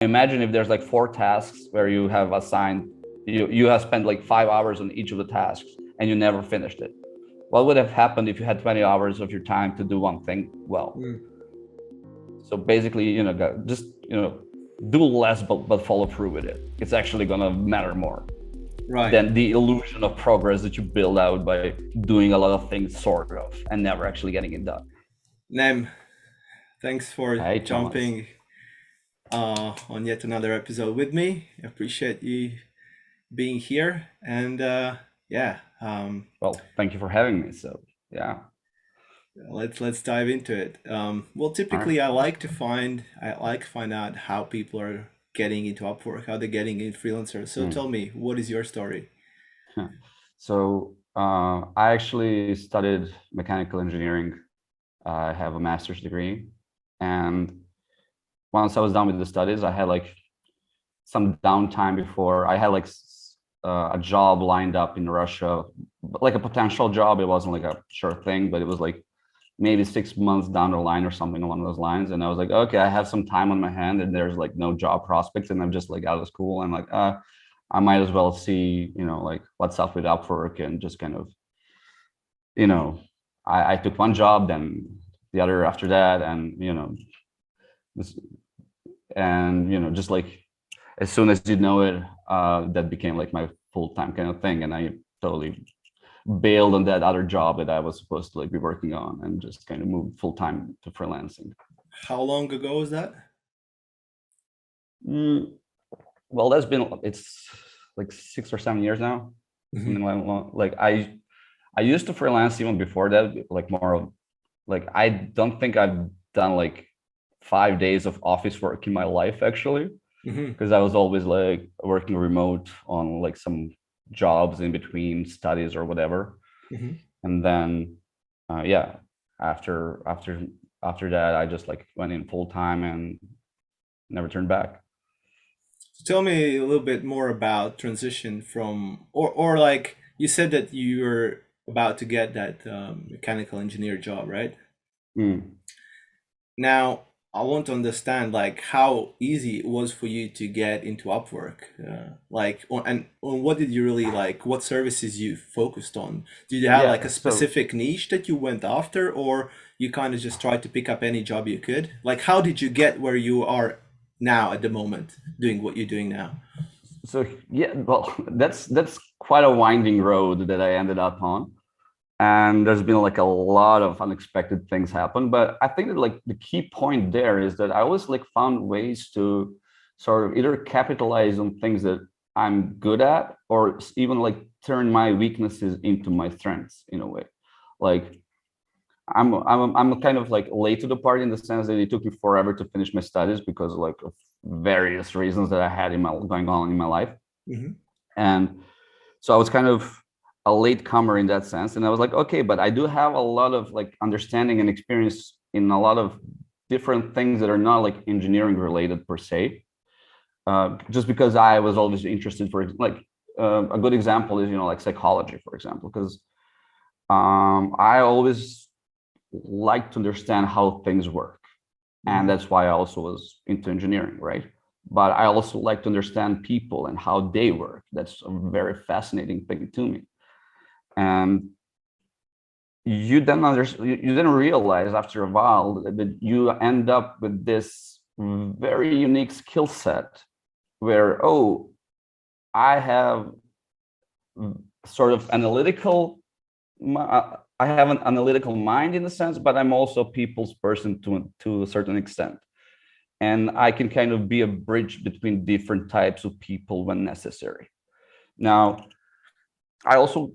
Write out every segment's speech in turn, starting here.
imagine if there's like 4 tasks where you have assigned, you have spent like 5 hours on each of the tasks and you never finished it. What would have happened if you had 20 hours of your time to do one thing well? So basically, just do less, but follow through with it. It's actually gonna matter more than the illusion of progress that you build out by doing a lot of things sort of and never actually getting it done. Nem, thanks for Hey, Thomas. jumping on yet another episode with me. I appreciate you being here, and yeah, Well, thank you for having me. So yeah. let's dive into it. Well, All right. typically, I like to find out how people are getting into Upwork, how they're getting in freelancers. So tell Mm. me, what is your story? So I actually studied mechanical engineering. I have a master's degree, and once I was done with the studies, I had like some downtime before. I had like a job lined up in Russia, like a potential job. It wasn't like a sure thing, but it was like maybe 6 months down the line or something along those lines. And I was like, okay, I have some time on my hand, and there's like no job prospects, and I'm just like out of school. I'm like, I might as well see, like what's up with Upwork, and just kind of, you know, I took one job, then the other after that, and this, and just like as soon as you know it, that became like my full-time kind of thing, and I totally bailed on that other job that I was supposed to like be working on, and just kind of moved full-time to freelancing. How long ago was that? Mm, well, it's like 6 or 7 years now, something like I used to freelance even before that, like more of like I don't think I've done like 5 days of office work in my life actually, Mm-hmm. because I was always like working remote on like some jobs in between studies or whatever. Mm-hmm. And then yeah, after after after that, I just like went in full time and never turned back. So tell me a little bit more about transition from, or like you said that you were about to get that mechanical engineer job, right? Mm. Now, I want to understand like how easy it was for you to get into Upwork. And on what did you really like? What services you focused on? Did you have like Yeah, a so specific niche that you went after, or you kind of just tried to pick up any job you could? Like, how did you get where you are now at the moment, doing what you're doing now? so yeah, well, that's quite a winding road that I ended up on, and there's been like a lot of unexpected things happen. But I think that like the key point there is that I always like found ways to sort of either capitalize on things that I'm good at, or even like turn my weaknesses into my strengths in a way. Like I'm kind of like late to the party in the sense that it took me forever to finish my studies because like of various reasons that I had in my going on in my life. Mm-hmm. And so I was kind of a late comer in that sense. And I was like, okay, but I do have a lot of like understanding and experience in a lot of different things that are not like engineering related per se. Just because I was always interested for like a good example is like psychology, for example, because I always like to understand how things work, and Mm-hmm. that's why I also was into engineering, right? But I also like to understand people and how they work. That's a very fascinating thing to me. And you then realize after a while that you end up with this very unique skill set where, oh, I have sort of I have an analytical mind in a sense, but I'm also a people's person to a certain extent, and I can kind of be a bridge between different types of people when necessary. Now, I also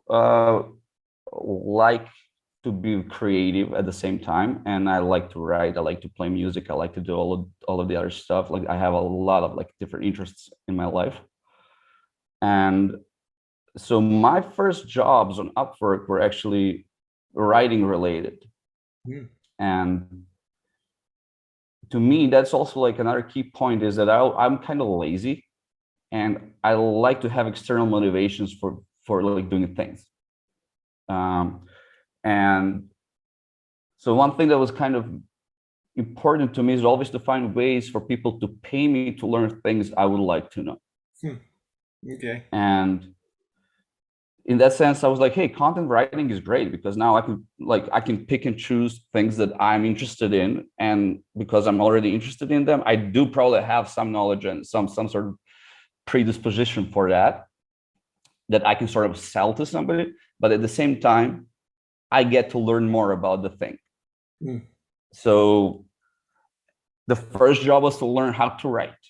uh, like to be creative at the same time, and I like to write. I like to play music. I like to do all of the other stuff. Like I have a lot of like different interests in my life, and so my first jobs on Upwork were actually writing related, and to me that's also like another key point is that I'm kind of lazy, and I like to have external motivations for like doing things. Um, and so one thing that was kind of important to me is always to find ways for people to pay me to learn things I would like to know. Okay. And in that sense, I was like, hey, content writing is great because now I can pick and choose things that I'm interested in. And because I'm already interested in them, I do probably have some knowledge and some sort of predisposition for that I can sort of sell to somebody. But at the same time, I get to learn more about the thing. So the first job was to learn how to write,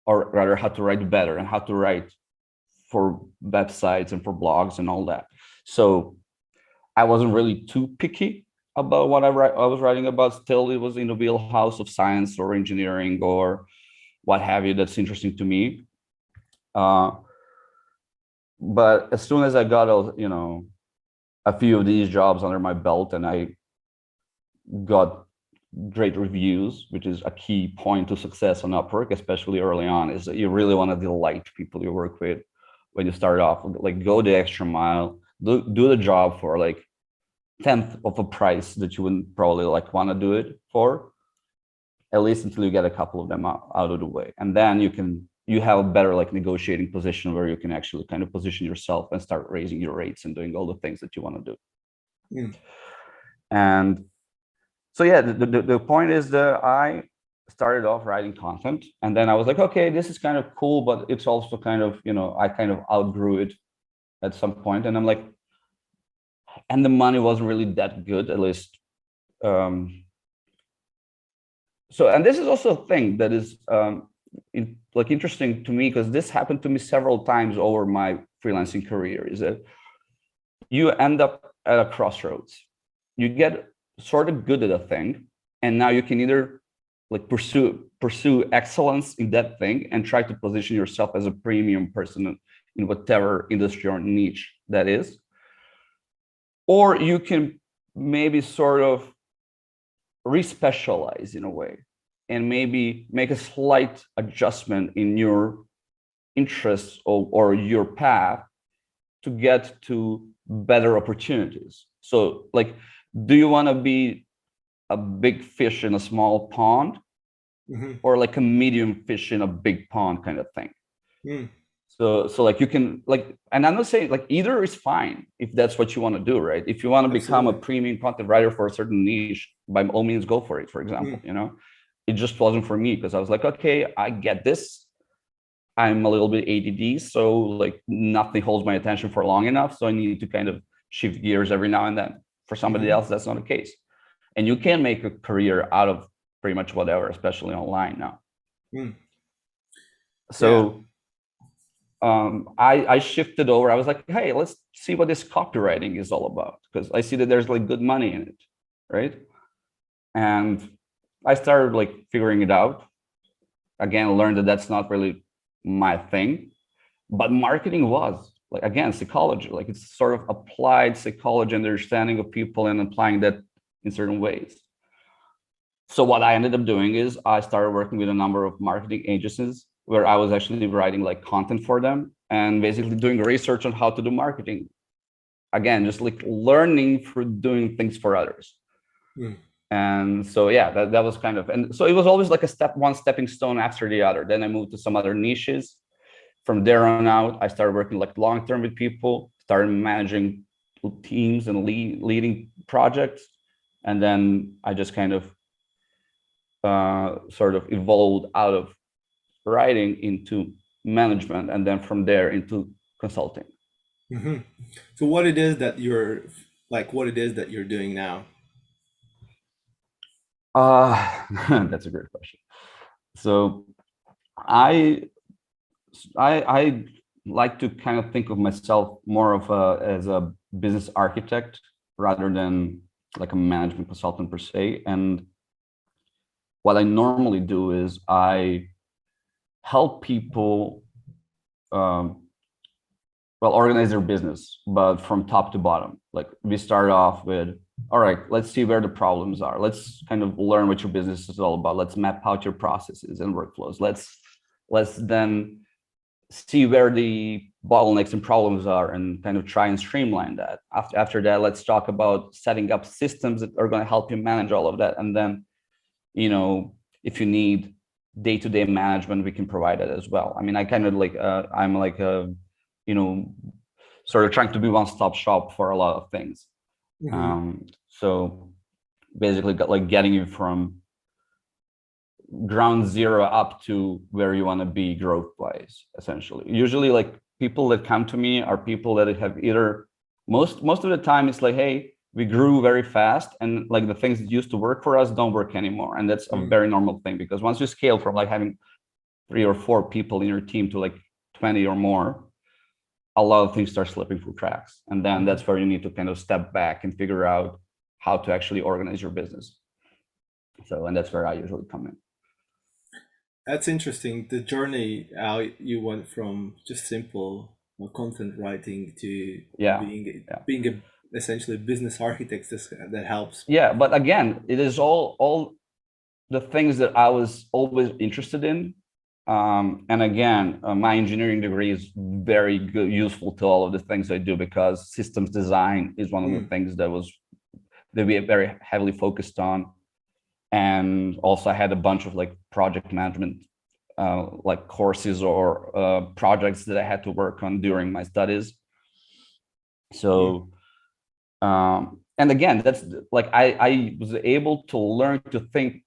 or rather how to write better and how to write for websites and for blogs and all that. So I wasn't really too picky about what I was writing about. Still, it was in the wheelhouse of science or engineering or what have you that's interesting to me. But as soon as I got a few of these jobs under my belt and I got great reviews, which is a key point to success on Upwork, especially early on, is that you really want to delight people you work with when you start off. Like, go the extra mile, do the job for like 10th of a price that you wouldn't probably like want to do it for, at least until you get a couple of them out of the way. And then you have a better like negotiating position where you can actually kind of position yourself and start raising your rates and doing all the things that you want to do. And so yeah, the point is that I started off writing content, and then I was like, okay, this is kind of cool, but it's also kind of, I kind of outgrew it at some point, and I'm like, and the money wasn't really that good, at least. So, and this is also a thing that is interesting to me, because this happened to me several times over my freelancing career, is that you end up at a crossroads. You get sort of good at a thing, and now you can either like pursue excellence in that thing and try to position yourself as a premium person in whatever industry or niche that is, or you can maybe sort of respecialize in a way and maybe make a slight adjustment in your interests or your path to get to better opportunities. So like, do you want to be a big fish in a small pond, or like a medium fish in a big pond kind of thing? So like you can like, and I'm not saying like either is fine if that's what you want to do, right? If you want to become a premium content writer for a certain niche, by all means go for it, for example. It just wasn't for me, because I was like, okay, I get this. I'm a little bit ADD, so like nothing holds my attention for long enough. So I need to kind of shift gears every now and then. For somebody else, that's not the case. And you can make a career out of pretty much whatever, especially online now. So I shifted over. I was like, hey, let's see what this copywriting is all about, because I see that there's like good money in it, right? And I started like figuring it out. Again, learned that that's not really my thing, but marketing was. Like, again, psychology, like it's sort of applied psychology, understanding of people and applying that in certain ways. So what I ended up doing is I started working with a number of marketing agencies where I was actually writing like content for them and basically doing research on how to do marketing. Again, just like learning through doing things for others. And so, yeah, that was kind of, and so it was always like one stepping stone after the other. Then I moved to some other niches. From there on out, I started working like long-term with people, started managing teams and leading projects. And then I just kind of sort of evolved out of writing into management, and then from there into consulting. So what it is that you're doing now? That's a great question. So I like to kind of think of myself more as a business architect rather than like a management consultant per se. And what I normally do is I help people organize their business, but from top to bottom. Like, we start off with, all right, let's see where the problems are. Let's kind of learn what your business is all about. Let's map out your processes and workflows. Let's then see where the bottlenecks and problems are and kind of try and streamline that. After that, let's talk about setting up systems that are going to help you manage all of that. And then if you need day-to-day management, we can provide it as well. I mean, I kind of like, I'm like sort of trying to be one-stop shop for a lot of things. So basically getting you from ground zero up to where you want to be growth wise, essentially. Usually like people that come to me are people that have either most of the time it's like, hey, we grew very fast and like the things that used to work for us don't work anymore. And that's a very normal thing, because once you scale from like having 3 or 4 people in your team to like 20 or more, a lot of things start slipping through cracks. And then that's where you need to kind of step back and figure out how to actually organize your business. So, and that's where I usually come in. That's interesting. The journey, how you went from just simple content writing to being a essentially business architect that helps. Yeah, but again, it is all the things that I was always interested in. And again, my engineering degree is very good, useful to all of the things I do, because systems design is one of the things that we very heavily focused on. And also I had a bunch of like project management like courses or projects that I had to work on during my studies. So and again, that's like I was able to learn to think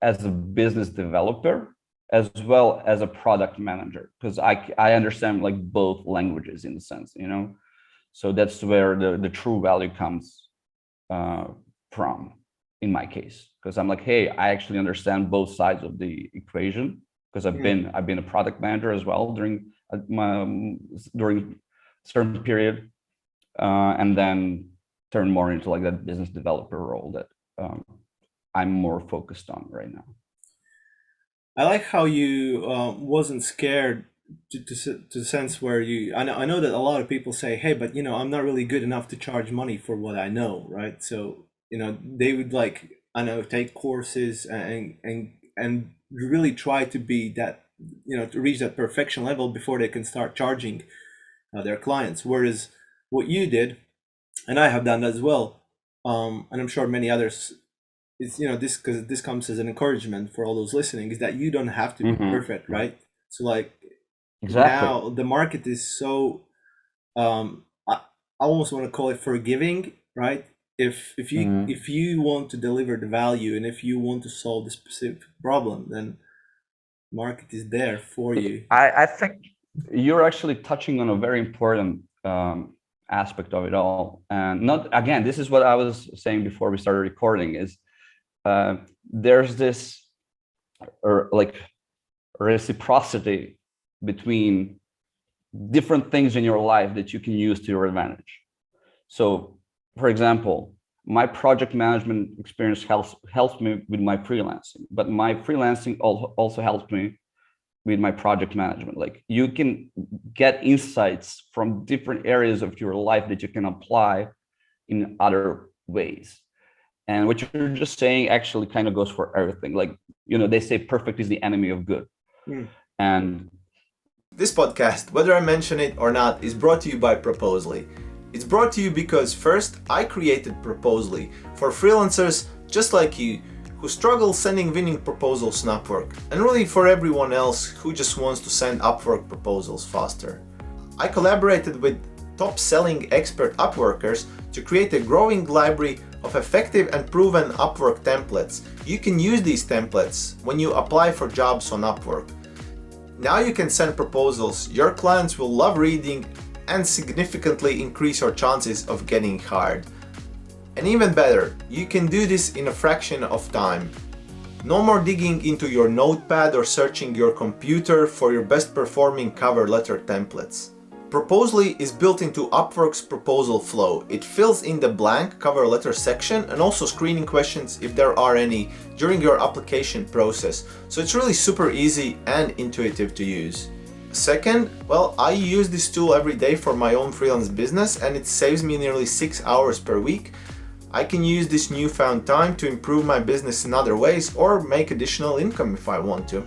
as a business developer as well as a product manager, because I understand like both languages in a sense, so that's where the true value comes from in my case, because I'm like, hey, I actually understand both sides of the equation, because I've been a product manager as well during certain period, and then turn more into like that business developer role that I'm more focused on right now. I like how you wasn't scared to the sense where I know that a lot of people say, hey, but I'm not really good enough to charge money for what I know, right? So they would like, I know, take courses and really try to be that, to reach that perfection level before they can start charging their clients. Whereas what you did, and I have done that as well, and I'm sure many others, it's this, because this comes as an encouragement for all those listening, is that you don't have to be perfect, right? So like now the market is so I almost want to call it forgiving, right? If you want to deliver the value and if you want to solve the specific problem, then market is there for you. I think you're actually touching on a very important aspect of it all. And not, again, this is what I was saying before we started recording, is there's this like reciprocity between different things in your life that you can use to your advantage. So for example, my project management experience helps me with my freelancing, but my freelancing also helps me with my project management. Like you can get insights from different areas of your life that you can apply in other ways. And what you're just saying actually kind of goes for everything. Like, they say perfect is the enemy of good. And this podcast, whether I mention it or not, is brought to you by Proposally. It's brought to you because first, I created Proposally for freelancers just like you, who struggle sending winning proposals on Upwork, and really for everyone else who just wants to send Upwork proposals faster. I collaborated with top-selling expert Upworkers to create a growing library of effective and proven Upwork templates. You can use these templates when you apply for jobs on Upwork. Now you can send proposals your clients will love reading and significantly increase your chances of getting hired. And even better, you can do this in a fraction of time. No more digging into your notepad or searching your computer for your best performing cover letter templates. Proposally is built into Upwork's proposal flow. It fills in the blank cover letter section and also screening questions, if there are any, during your application process. So it's really super easy and intuitive to use. Second, well, I use this tool every day for my own freelance business and it saves me nearly 6 hours per week. I can use this newfound time to improve my business in other ways or make additional income if I want to.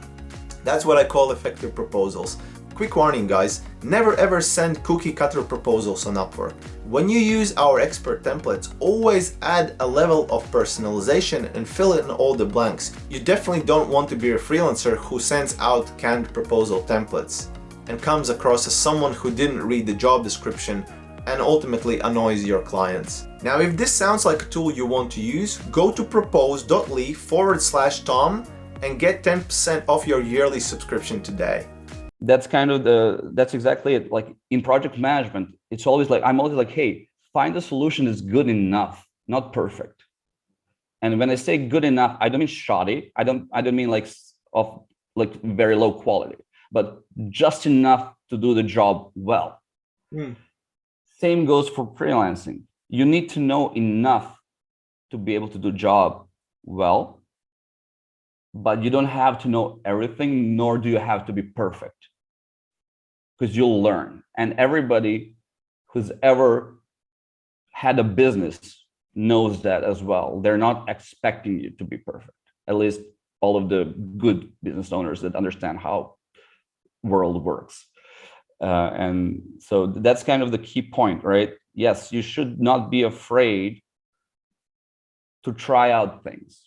That's what I call effective proposals. quick warning guys, never ever send cookie cutter proposals on Upwork. When you use our expert templates, always add a level of personalization and fill in all the blanks. You definitely don't want to be a freelancer who sends out canned proposal templates and comes across as someone who didn't read the job description and ultimately annoys your clients. Now, if this sounds like a tool you want to use, go to propose.ly/Tom and get 10% off your yearly subscription today. That's exactly it. Like in project management, it's always like, I'm always like, hey, find a solution that's good enough, not perfect. And when I say good enough, I don't mean shoddy. I don't mean like very low quality, but just enough to do the job well. Same goes for freelancing. You need to know enough to be able to do job well, but you don't have to know everything, nor do you have to be perfect, because you'll learn. And everybody who's ever had a business knows that as well. They're not expecting you to be perfect. At least all of the good business owners that understand how world works. And so that's kind of the key point, right? Yes, you should not be afraid to try out things.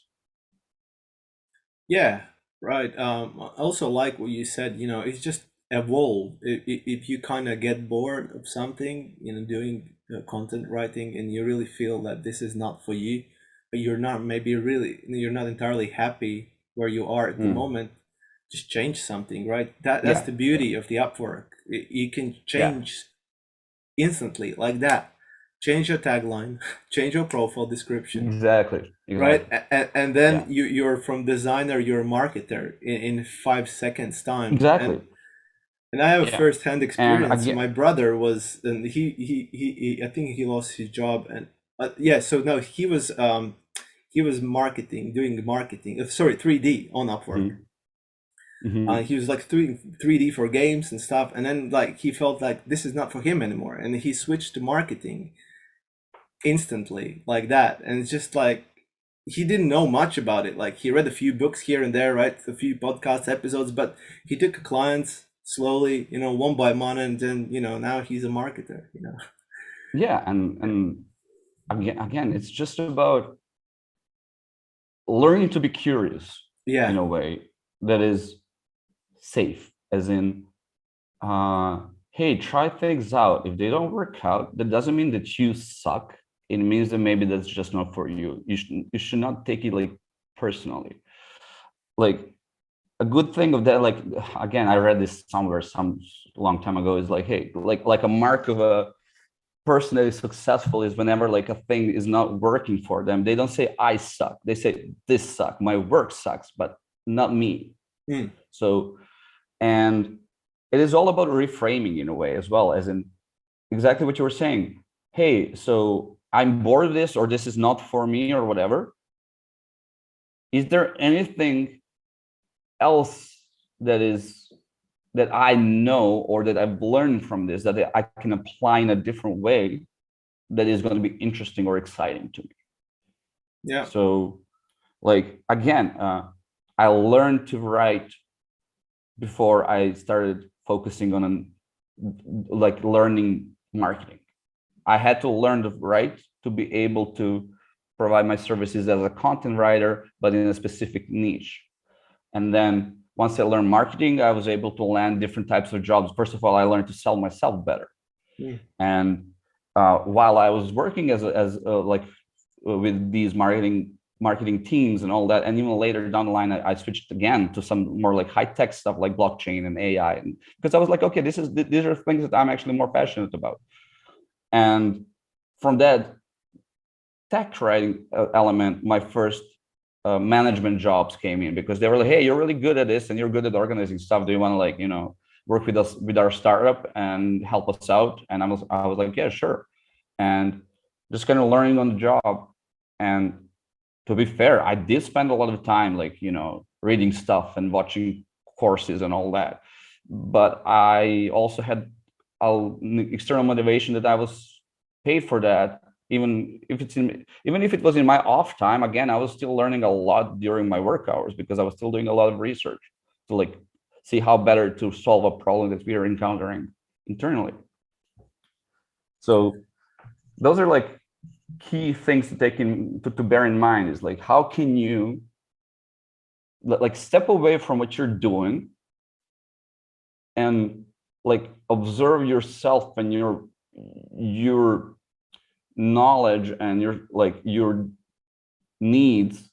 Yeah, right. I also like what you said, it's just evolve. If you kind of get bored of something, doing content writing, and you really feel that this is not for you, but you're not entirely happy where you are at the moment, just change something, right? That's the beauty of the Upwork. You can change instantly like that. Change your tagline, change your profile description. Exactly. Right, and then you're from designer, you're a marketer in 5 seconds time. Exactly. And I have first-hand experience. And my brother was, and he I think he lost his job, and he was doing marketing. Sorry, 3D on Upwork. He was like doing 3D for games and stuff, and then like he felt like this is not for him anymore, and he switched to marketing instantly like that. And it's just like, he didn't know much about it. Like he read a few books here and there, right? A few podcast episodes, but he took clients slowly, one by one, and then, now he's a marketer, Yeah. And again, it's just about learning to be curious in a way that is safe, as in, hey, try things out. If they don't work out, that doesn't mean that you suck. It means that maybe that's just not for you. You should not take it like personally. Like a good thing of that, like, again, I read this somewhere some long time ago, is like, hey, like a mark of a person that is successful is whenever like a thing is not working for them, they don't say I suck. They say this sucks. My work sucks, but not me. So, and it is all about reframing in a way as well, as in exactly what you were saying. Hey, so I'm bored of this, or this is not for me, or whatever. Is there anything else that I know, or that I've learned from this, that I can apply in a different way, that is going to be interesting or exciting to me? Yeah. So, like, again, I learned to write before I started focusing on like learning marketing. I had to learn to write to be able to provide my services as a content writer, but in a specific niche. And then once I learned marketing, I was able to land different types of jobs. First of all, I learned to sell myself better. And while I was working with these marketing teams and all that, and even later down the line, I switched again to some more like high tech stuff like blockchain and AI, and because I was like, okay, these are things that I'm actually more passionate about. And from that tech writing element, my first management jobs came in, because they were like, hey, you're really good at this and you're good at organizing stuff. Do you want to work with us, with our startup, and help us out? And I was like, yeah, sure. And just kind of learning on the job. And to be fair, I did spend a lot of time reading stuff and watching courses and all that. But I also had an external motivation that I was paid for that. Even if it was in my off time, again, I was still learning a lot during my work hours, because I was still doing a lot of research to see how better to solve a problem that we are encountering internally. So those are like key things to take to bear in mind, is like, how can you like step away from what you're doing and like observe yourself and your knowledge and your needs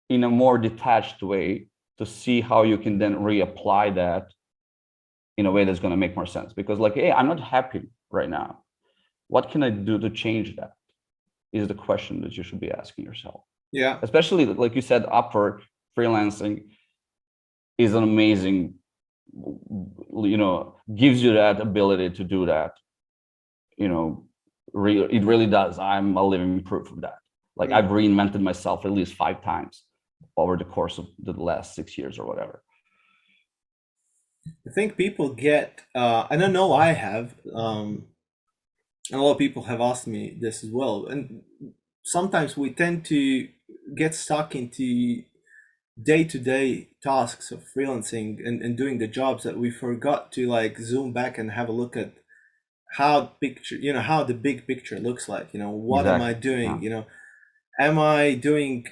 in a more detached way, to see how you can then reapply that in a way that's going to make more sense. Because like, hey, I'm not happy right now. What can I do to change that? Is the question that you should be asking yourself. Yeah. Especially like you said, Upwork, freelancing is an amazing, gives you that ability to do that. It really does. I'm a living proof of that. Like, I've reinvented myself at least 5 times over the course of the last 6 years or whatever. I think people get, and I know I have, and a lot of people have asked me this as well. And sometimes we tend to get stuck into day-to-day tasks of freelancing and doing the jobs, that we forgot to like zoom back and have a look at how the big picture looks like. What am I doing? Yeah. Am I doing,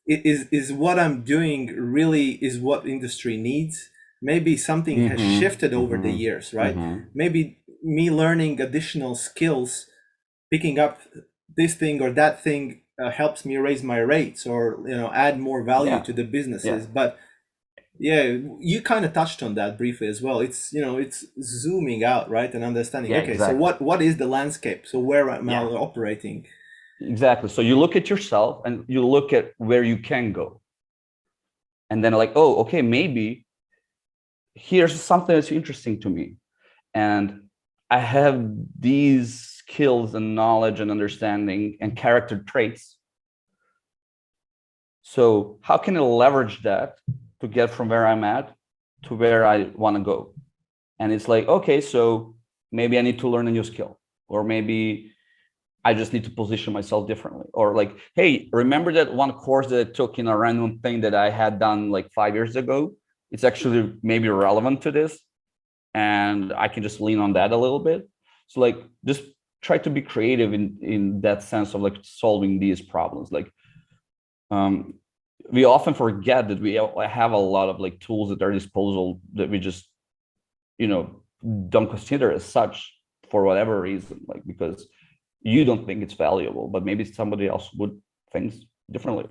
is what I'm doing really is what industry needs? Maybe something has shifted over the years, right? Maybe me learning additional skills, picking up this thing or that thing, helps me raise my rates, or add more value to the businesses. But yeah, you kind of touched on that briefly as well. It's it's zooming out, right, and understanding. Okay, exactly. so what is the landscape? So where am I operating? Exactly. So you look at yourself and you look at where you can go, and then like, oh, okay, maybe here's something that's interesting to me, and I have these skills and knowledge and understanding and character traits. So how can I leverage that to get from where I'm at to where I want to go? And it's like, okay, so maybe I need to learn a new skill, or maybe I just need to position myself differently. Or like, hey, remember that one course that I took in a random thing that I had done like 5 years ago? It's actually maybe relevant to this, and I can just lean on that a little bit. So like, just try to be creative in that sense of like solving these problems. Like, we often forget that we have a lot of like tools at our disposal that we just don't consider as such for whatever reason, like because you don't think it's valuable, but maybe somebody else would think differently.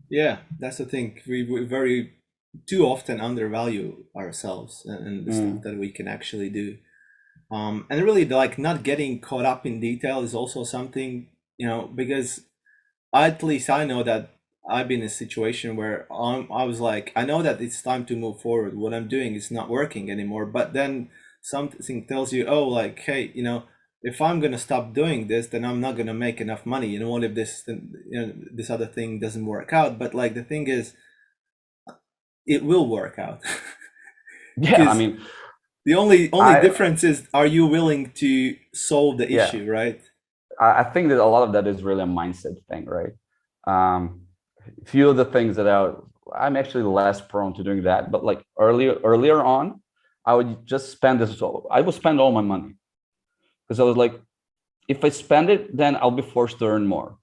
Yeah, that's the thing. We very too often undervalue ourselves and the stuff that we can actually do. And really, like, not getting caught up in detail is also something, because at least I know that I've been in a situation where I was like, I know that it's time to move forward. What I'm doing is not working anymore. But then something tells you, oh, like, hey, if I'm gonna stop doing this, then I'm not gonna make enough money. What if this other thing doesn't work out? But like, the thing is, it will work out. Yeah, I mean, the only difference is, are you willing to solve the issue, right? I think that a lot of that is really a mindset thing, right? Few of the things that I'm actually less prone to doing that, but like earlier on, I would just spend this. I would spend all my money, because I was like, if I spend it, then I'll be forced to earn more,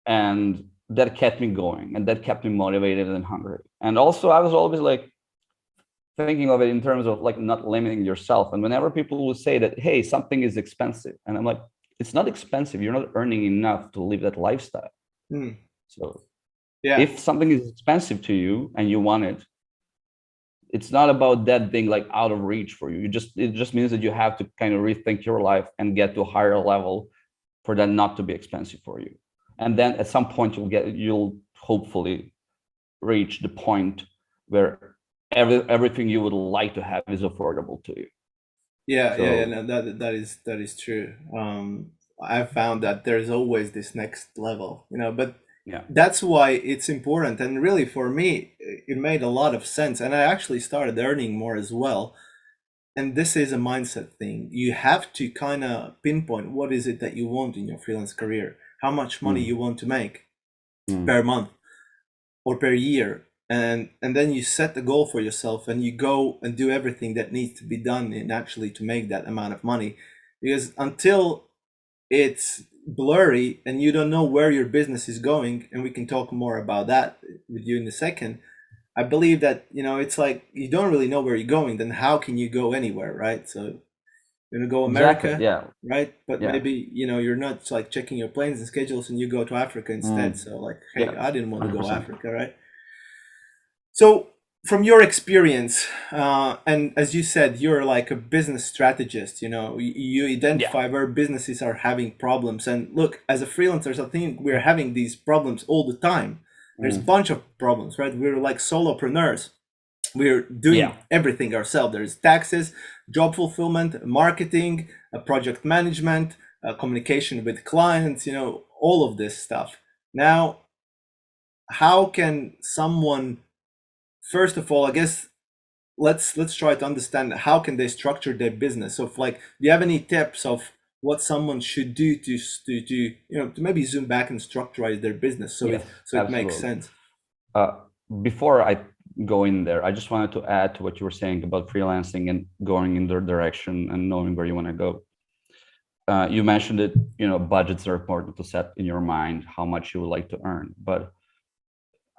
and that kept me going, and that kept me motivated and hungry. And also, I was always like thinking of it in terms of like not limiting yourself. And whenever people will say that, hey, something is expensive, and I'm like, it's not expensive. You're not earning enough to live that lifestyle. So if something is expensive to you and you want it, it's not about that being like out of reach for you. It just means that you have to kind of rethink your life and get to a higher level for that not to be expensive for you. And then at some point you'll hopefully reach the point where everything you would like to have is affordable to you. No, that is true. I've found that there's always this next level, but that's why it's important. And really, for me, it made a lot of sense, and I actually started earning more as well. And this is a mindset thing. You have to kind of pinpoint what is it that you want in your freelance career, how much money you want to make per month or per year. and then you set the goal for yourself and you go and do everything that needs to be done and actually to make that amount of money. Because until it's blurry and you don't know where your business is going, and we can talk more about that with you in a second, I believe that, you know, it's like you don't really know where you're going, then how can you go anywhere, right? So you're gonna go America, Exactly. Yeah. right? But Yeah. maybe, you know, you're not like checking your planes and schedules and you go to Africa instead. So like, hey, Yeah. I didn't want to go 100%. Africa, right? So from your experience, and as you said, you're like a business strategist, you know, you identify where businesses are having problems. And look, as a freelancer, I think we're having these problems all the time. There's a bunch of problems, right? We're like solopreneurs. We're doing everything ourselves. There's taxes, job fulfillment, marketing, project management, communication with clients, you know, all of this stuff. Now, how can someone, first of all, I guess let's try to understand how can they structure their business. So, like, do you have any tips of what someone should do to you know, to maybe zoom back and structure their business so it makes sense? Before I go in there, I just wanted to add to what you were saying about freelancing and going in their direction and knowing where you want to go. You mentioned it, you know, budgets are important to set in your mind how much you would like to earn. But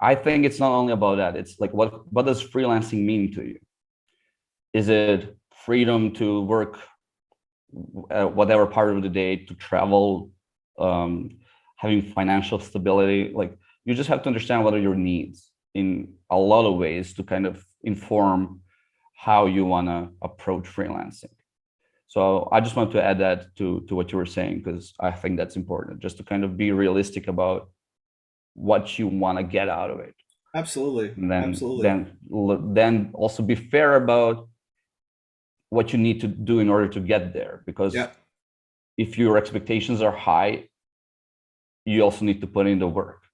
I think it's not only about that. It's like, what does freelancing mean to you? Is it freedom to work whatever part of the day, to travel, having financial stability? Like, you just have to understand what are your needs in a lot of ways to kind of inform how you want to approach freelancing. So I just want to add that to what you were saying, because I think that's important, just to kind of be realistic about what you want to get out of it. Absolutely. And then, Absolutely. then also be fair about what you need to do in order to get there, because if your expectations are high, you also need to put in the work.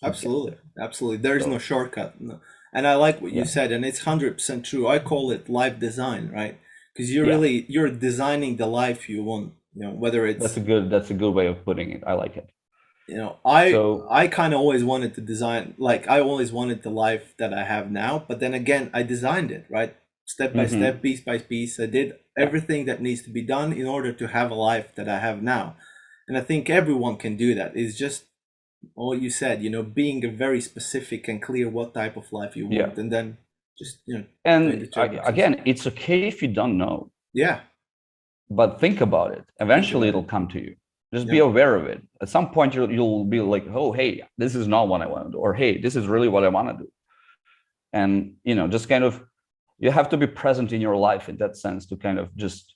Absolutely. Absolutely. There's no shortcut. No. And I like what you said, and it's 100% true. I call it life design, right? Because you're designing the life you want, you know, whether it's that's a good way of putting it. I like it. You know, I kind of always wanted to design, like, I always wanted the life that I have now, but then again, I designed it, right? Step by step, piece by piece. I did everything that needs to be done in order to have a life that I have now. And I think everyone can do that. It's just all you said, you know, being a very specific and clear what type of life you want, and then just, you know, and again, it's okay if you don't know. Yeah. But think about it. Eventually it'll come to you. Just be aware of it. At some point you'll be like, oh, hey, this is not what I want to do, or hey, this is really what I want to do. And, you know, just kind of, you have to be present in your life in that sense, to kind of just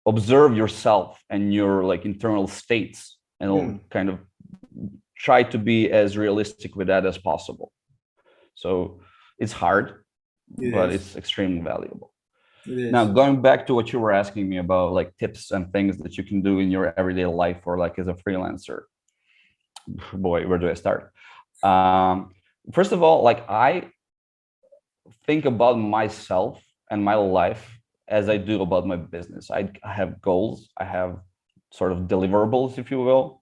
observe yourself and your like internal states, and kind of try to be as realistic with that as possible. So it's hard, but it's extremely valuable. Now, going back to what you were asking me about, like tips and things that you can do in your everyday life or like as a freelancer, boy, where do I start? First of all, like, I think about myself and my life as I do about my business. I have goals, I have sort of deliverables, if you will.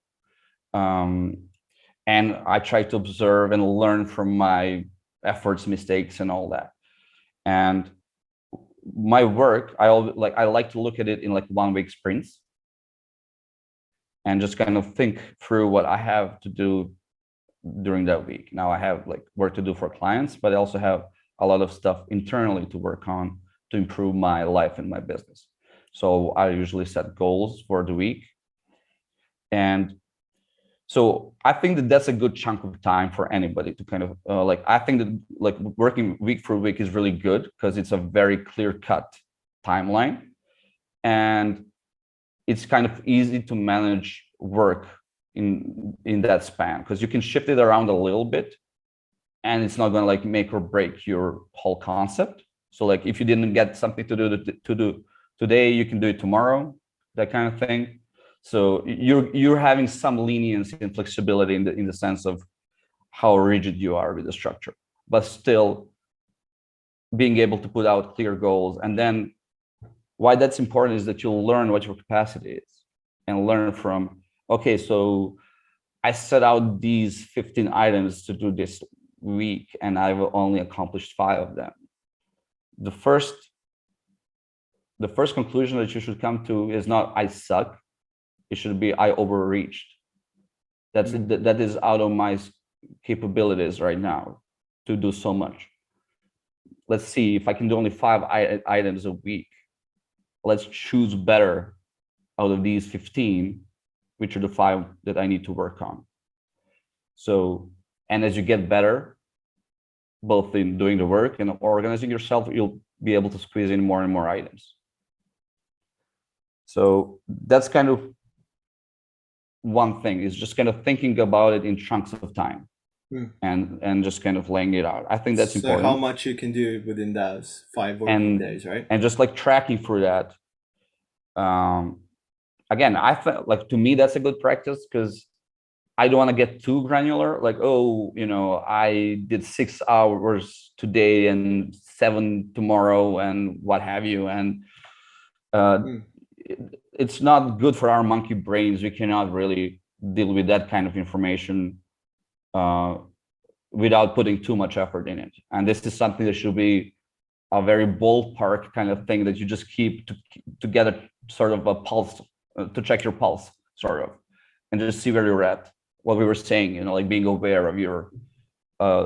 And I try to observe and learn from my efforts, mistakes, and all that. And my work, I like to look at it in like 1 week sprints, and just kind of think through what I have to do during that week. Now I have like work to do for clients, but I also have a lot of stuff internally to work on to improve my life and my business. So I usually set goals for the week. And so I think that that's a good chunk of time for anybody to kind of like, I think that like working week for week is really good, because it's a very clear cut timeline, and it's kind of easy to manage work in that span, because you can shift it around a little bit, and it's not going to like make or break your whole concept. So like, if you didn't get something to do today, you can do it tomorrow, that kind of thing. So you're having some leniency and flexibility in the sense of how rigid you are with the structure, but still being able to put out clear goals. And then why that's important is that you'll learn what your capacity is, and learn from, okay, so I set out these 15 items to do this week and I've only accomplished 5 of them. The first conclusion that you should come to is not I suck. It should be I overreached. That is out of my capabilities right now to do so much. Let's see if I can do only 5 items a week. Let's choose better out of these 15, which are the 5 that I need to work on. So, and as you get better, both in doing the work and organizing yourself, you'll be able to squeeze in more and more items. So that's kind of one thing, is just kind of thinking about it in chunks of time and just kind of laying it out. I think that's important. How much you can do within those 5 working days, right? And just like tracking through that. Again, I felt like, to me, that's a good practice, because I don't want to get too granular. Like, oh, you know, I did 6 hours today and 7 tomorrow and what have you. And it's not good for our monkey brains. We cannot really deal with that kind of information without putting too much effort in it. And this is something that should be a very ballpark kind of thing that you just keep to get a sort of a pulse, to check your pulse, sort of, and just see where you're at. What we were saying, you know, like being aware of your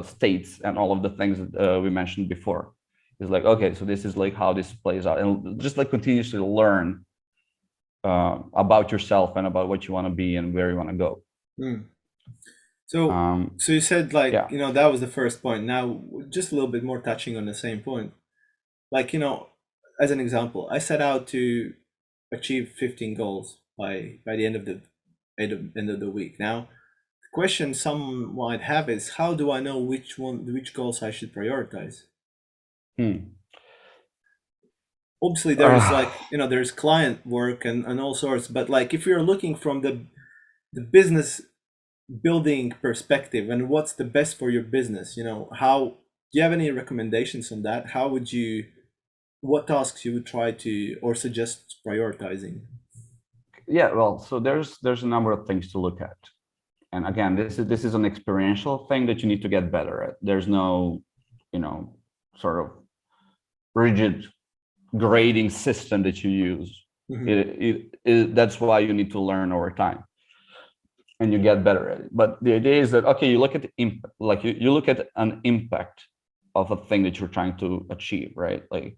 states and all of the things that we mentioned before. Is like, okay, so this is like how this plays out, and just like continuously learn about yourself and about what you want to be and where you want to go. So you said, like, you know, that was the first point. Now, just a little bit more touching on the same point. Like, you know, as an example, I set out to achieve 15 goals by the end of the week. Now, the question some might have is, how do I know which goals I should prioritize? Obviously, there's like, you know, there's client work and all sorts, but like, if you're looking from the business building perspective and what's the best for your business, you know, do you have any recommendations on that? What tasks you would try to or suggest prioritizing? Yeah, well, so there's a number of things to look at. And again, this is an experiential thing that you need to get better at. There's no, you know, sort of rigid grading system that you use. That's why you need to learn over time, and you get better at it. But the idea is that, okay, you look at the impact, like you look at an impact of a thing that you're trying to achieve, right? Like,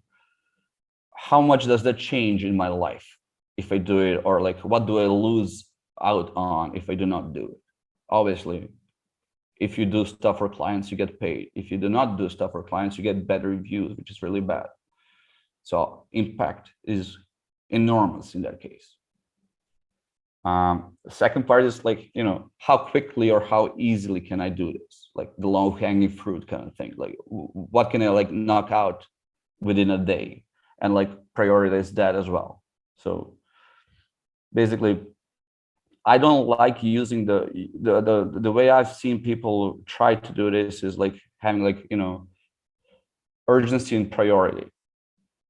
how much does that change in my life if I do it, or like, what do I lose out on if I do not do it? Obviously, if you do stuff for clients, you get paid. If you do not do stuff for clients, you get bad reviews, which is really bad. So impact is enormous in that case. The second part is like, you know, how quickly or how easily can I do this? Like the low hanging fruit kind of thing. Like, what can I like knock out within a day, and like prioritize that as well. So basically, I don't like using the way I've seen people try to do this is like having like, you know, urgency and priority,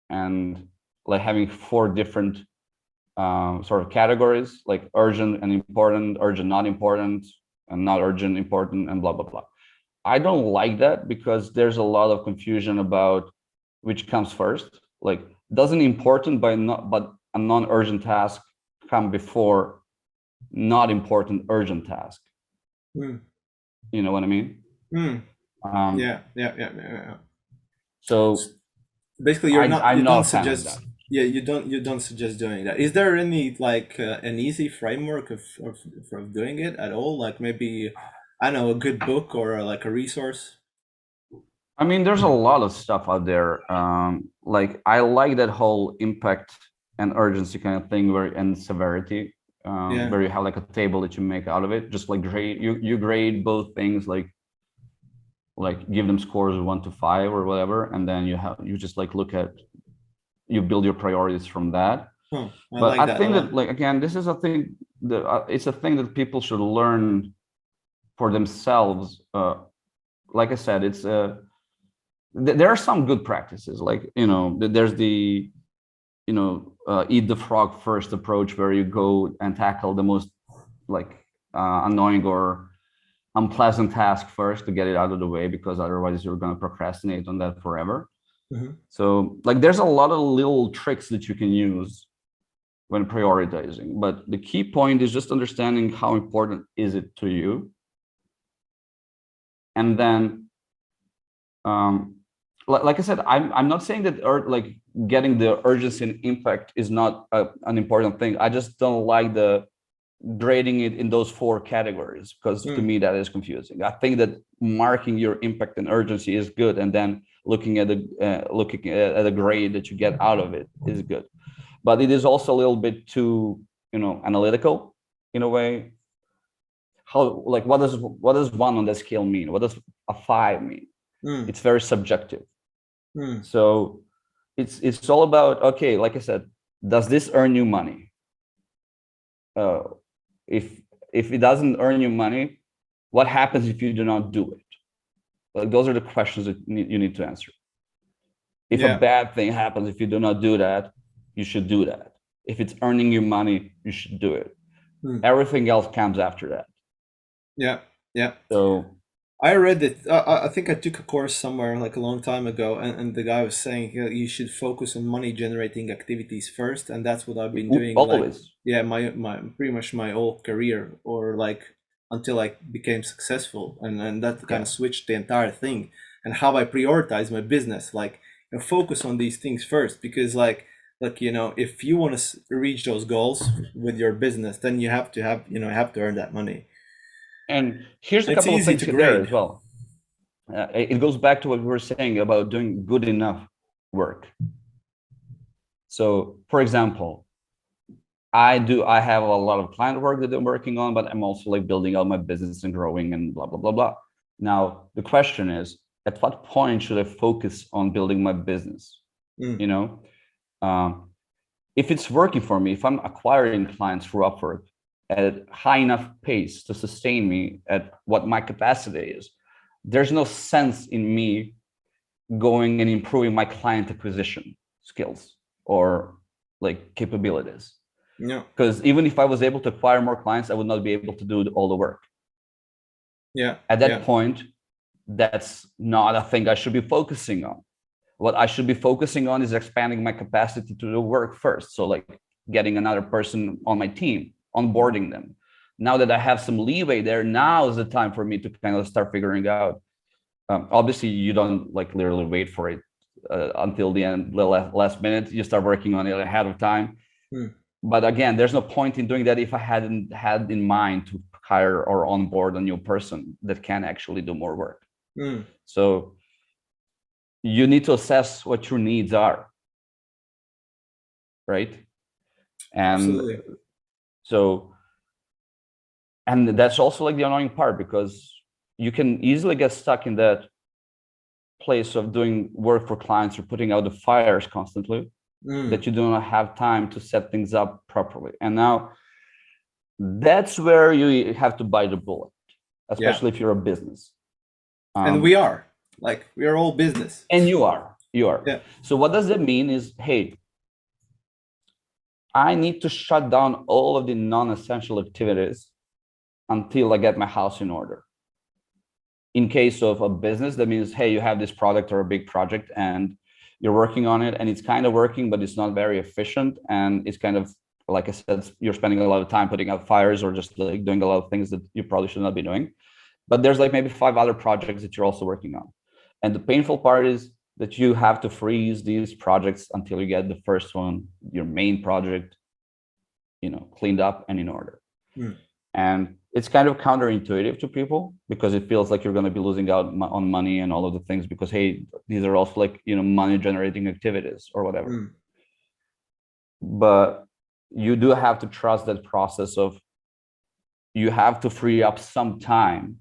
and like having 4 different sort of categories, like urgent and important, urgent not important, and not urgent important, and blah blah blah. I don't like that, because there's a lot of confusion about which comes first. Like, doesn't important but a non-urgent task come before not important urgent task? You know what I mean? Yeah. So basically, you don't suggest doing that. Is there any like an easy framework of doing it at all? Like maybe, I don't know, a good book or like a resource? I mean, there's a lot of stuff out there. Like, I like that whole impact and urgency kind of thing, and severity, where you have like a table that you make out of it. Just like you grade both things, like give them scores of 1 to 5 or whatever, and then you just like you build your priorities from that. But I think that, like, again, this is a thing that it's a thing that people should learn for themselves. Like I said, it's there are some good practices, like, you know, there's the, you know, eat the frog first approach, where you go and tackle the most like annoying or unpleasant task first to get it out of the way, because otherwise you're going to procrastinate on that forever. So like there's a lot of little tricks that you can use when prioritizing, but the key point is just understanding how important is it to you. And then like I said, I'm not saying that like getting the urgency and impact is not an important thing. I just don't like the grading it in those 4 categories, because to me that is confusing. I think that marking your impact and urgency is good, and then looking at the grade that you get out of it is good. But it is also a little bit too, analytical in a way. How, like, what does 1 on that scale mean? What does a 5 mean? It's very subjective. So it's all about, okay, like I said, does this earn you money? If it doesn't earn you money, what happens if you do not do it? Like, those are the questions that you need to answer. If a bad thing happens, if you do not do that, you should do that. If it's earning you money, you should do it. Everything else comes after that. Yeah. So I read that. I think I took a course somewhere like a long time ago, and the guy was saying you should focus on money generating activities first, and that's what I've been doing. Always. Like, my pretty much my whole career, or like until I became successful, and that kind of switched the entire thing. And how I prioritize my business, like, focus on these things first, because like if you want to reach those goals with your business, then you have to earn that money. And here's a couple of things there as well. It goes back to what we were saying about doing good enough work. So, for example, I have a lot of client work that I'm working on, but I'm also like building out my business and growing and blah, blah, blah, blah. Now, the question is, at what point should I focus on building my business? If it's working for me, if I'm acquiring clients through Upwork at high enough pace to sustain me at what my capacity is, there's no sense in me going and improving my client acquisition skills or like capabilities. Because even if I was able to acquire more clients, I would not be able to do all the work. At that point, that's not a thing I should be focusing on. What I should be focusing on is expanding my capacity to do work first. So like getting another person on my team, onboarding them. Now that I have some leeway there, now is the time for me to kind of start figuring out. Obviously, you don't like literally wait for it until the end, the last minute. You start working on it ahead of time. But again, there's no point in doing that if I hadn't had in mind to hire or onboard a new person that can actually do more work. So you need to assess what your needs are, right? And absolutely. So, and that's also like the annoying part, because you can easily get stuck in that place of doing work for clients or putting out the fires constantly, that you do not have time to set things up properly. And now that's where you have to bite the bullet, especially if you're a business. And we are all business. And you are. Yeah. So what does that mean is, hey, I need to shut down all of the non-essential activities until I get my house in order. In case of a business, that means, hey, you have this product or a big project and you're working on it and it's kind of working, but it's not very efficient. And it's kind of, like I said, you're spending a lot of time putting out fires or just like doing a lot of things that you probably should not be doing. But there's like maybe 5 other projects that you're also working on. And the painful part is that you have to freeze these projects until you get the first one, your main project, cleaned up and in order. And it's kind of counterintuitive to people, because it feels like you're going to be losing out on money and all of the things, because, hey, these are also like, money generating activities or whatever. But you do have to trust that process of, you have to free up some time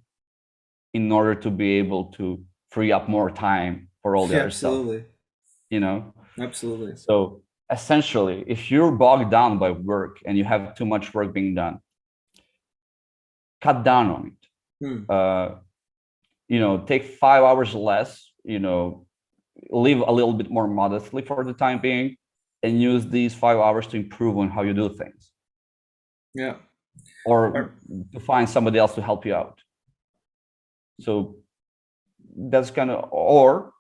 in order to be able to free up more time for all the other stuff. Absolutely. So essentially, if you're bogged down by work and you have too much work being done, cut down on it. Take 5 hours less, live a little bit more modestly for the time being, and use these 5 hours to improve on how you do things. Or to find somebody else to help you out. So that's kind of, or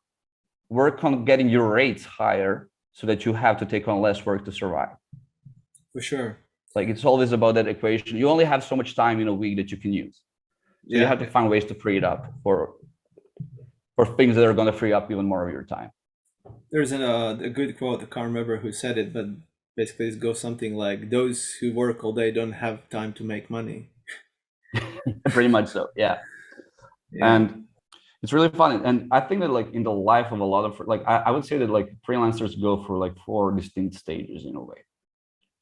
work on getting your rates higher so that you have to take on less work to survive. For sure. Like it's always about that equation. You only have so much time in a week that you can use. So you have to find ways to free it up for things that are going to free up even more of your time. There's a good quote, I can't remember who said it, but basically it goes something like, those who work all day don't have time to make money. Pretty much so, yeah. And it's really fun. And I think that like in the life of a lot of, like, I would say that like freelancers go through like 4 distinct stages in a way.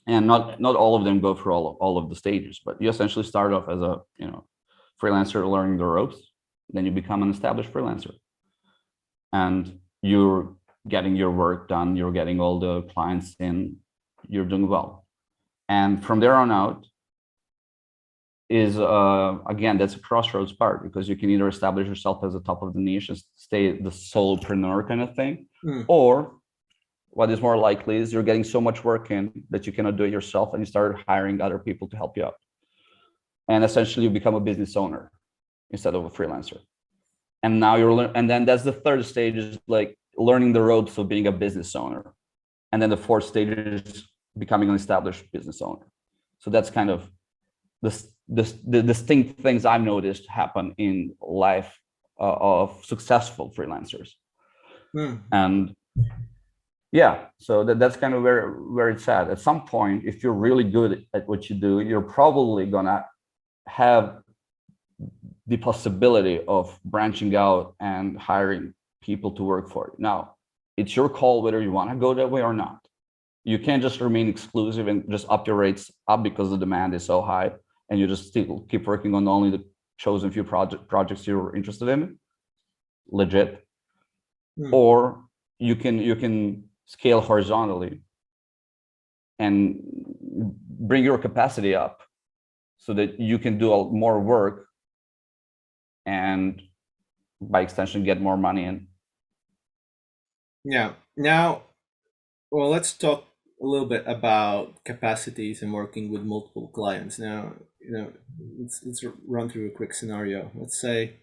And not all of them go through all of the stages, but you essentially start off as a, you know, freelancer learning the ropes, then you become an established freelancer. And you're getting your work done, you're getting all the clients in, you're doing well. And from there on out is, again, that's a crossroads part, because you can either establish yourself as the top of the niche and stay the solopreneur kind of thing, or what is more likely is you're getting so much work in that you cannot do it yourself and you start hiring other people to help you out. And essentially you become a business owner instead of a freelancer. And now and then that's the third stage, is like learning the ropes of being a business owner. And then the fourth stage is becoming an established business owner. So that's kind of the distinct things I've noticed happen in life of successful freelancers. And yeah, so that's kind of where it's at. At some point, if you're really good at what you do, you're probably gonna have the possibility of branching out and hiring people to work for you. Now, it's your call whether you want to go that way or not. You can't just remain exclusive and just up your rates up because the demand is so high, and you just still keep working on only the chosen few projects you're interested in, legit. Or you can scale horizontally and bring your capacity up so that you can do more work and by extension get more money in. Yeah. Now, well, let's talk a little bit about capacities and working with multiple clients. Now, you know, let's run through a quick scenario. Let's say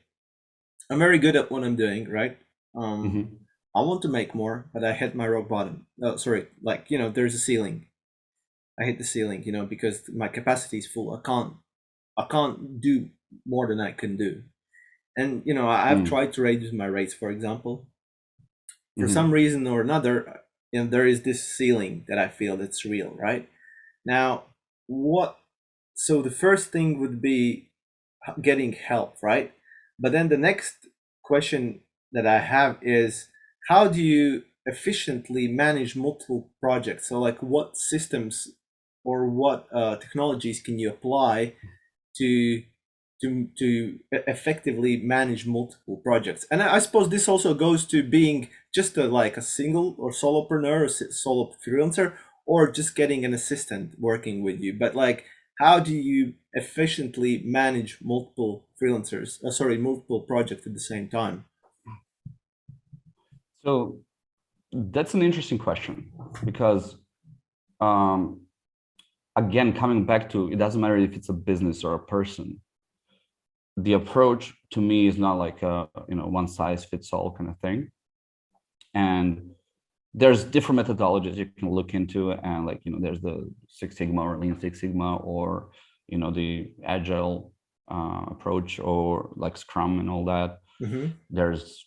I'm very good at what I'm doing, right? I want to make more, but I hit my rock bottom. Oh, sorry, like, you know, there's a ceiling. I hit the ceiling, you know, because my capacity is full. I can't do more than I can do. And, you know, I've tried to reduce my rates, for example. For some reason or another, you know, there is this ceiling that I feel that's real, right? Now, so the first thing would be getting help, right? But then the next question that I have is, how do you efficiently manage multiple projects? So like, what systems or what technologies can you apply to effectively manage multiple projects? And I suppose this also goes to being just like a single or solopreneur or solo freelancer, or just getting an assistant working with you. But like, how do you efficiently manage multiple multiple projects at the same time? So that's an interesting question, because again, coming back to, it doesn't matter if it's a business or a person. The approach to me is not like a, you know, one size fits all kind of thing. And there's different methodologies you can look into, and like, you know, there's the Six Sigma or Lean Six Sigma, or, you know, the agile approach, or like Scrum and all that. There's,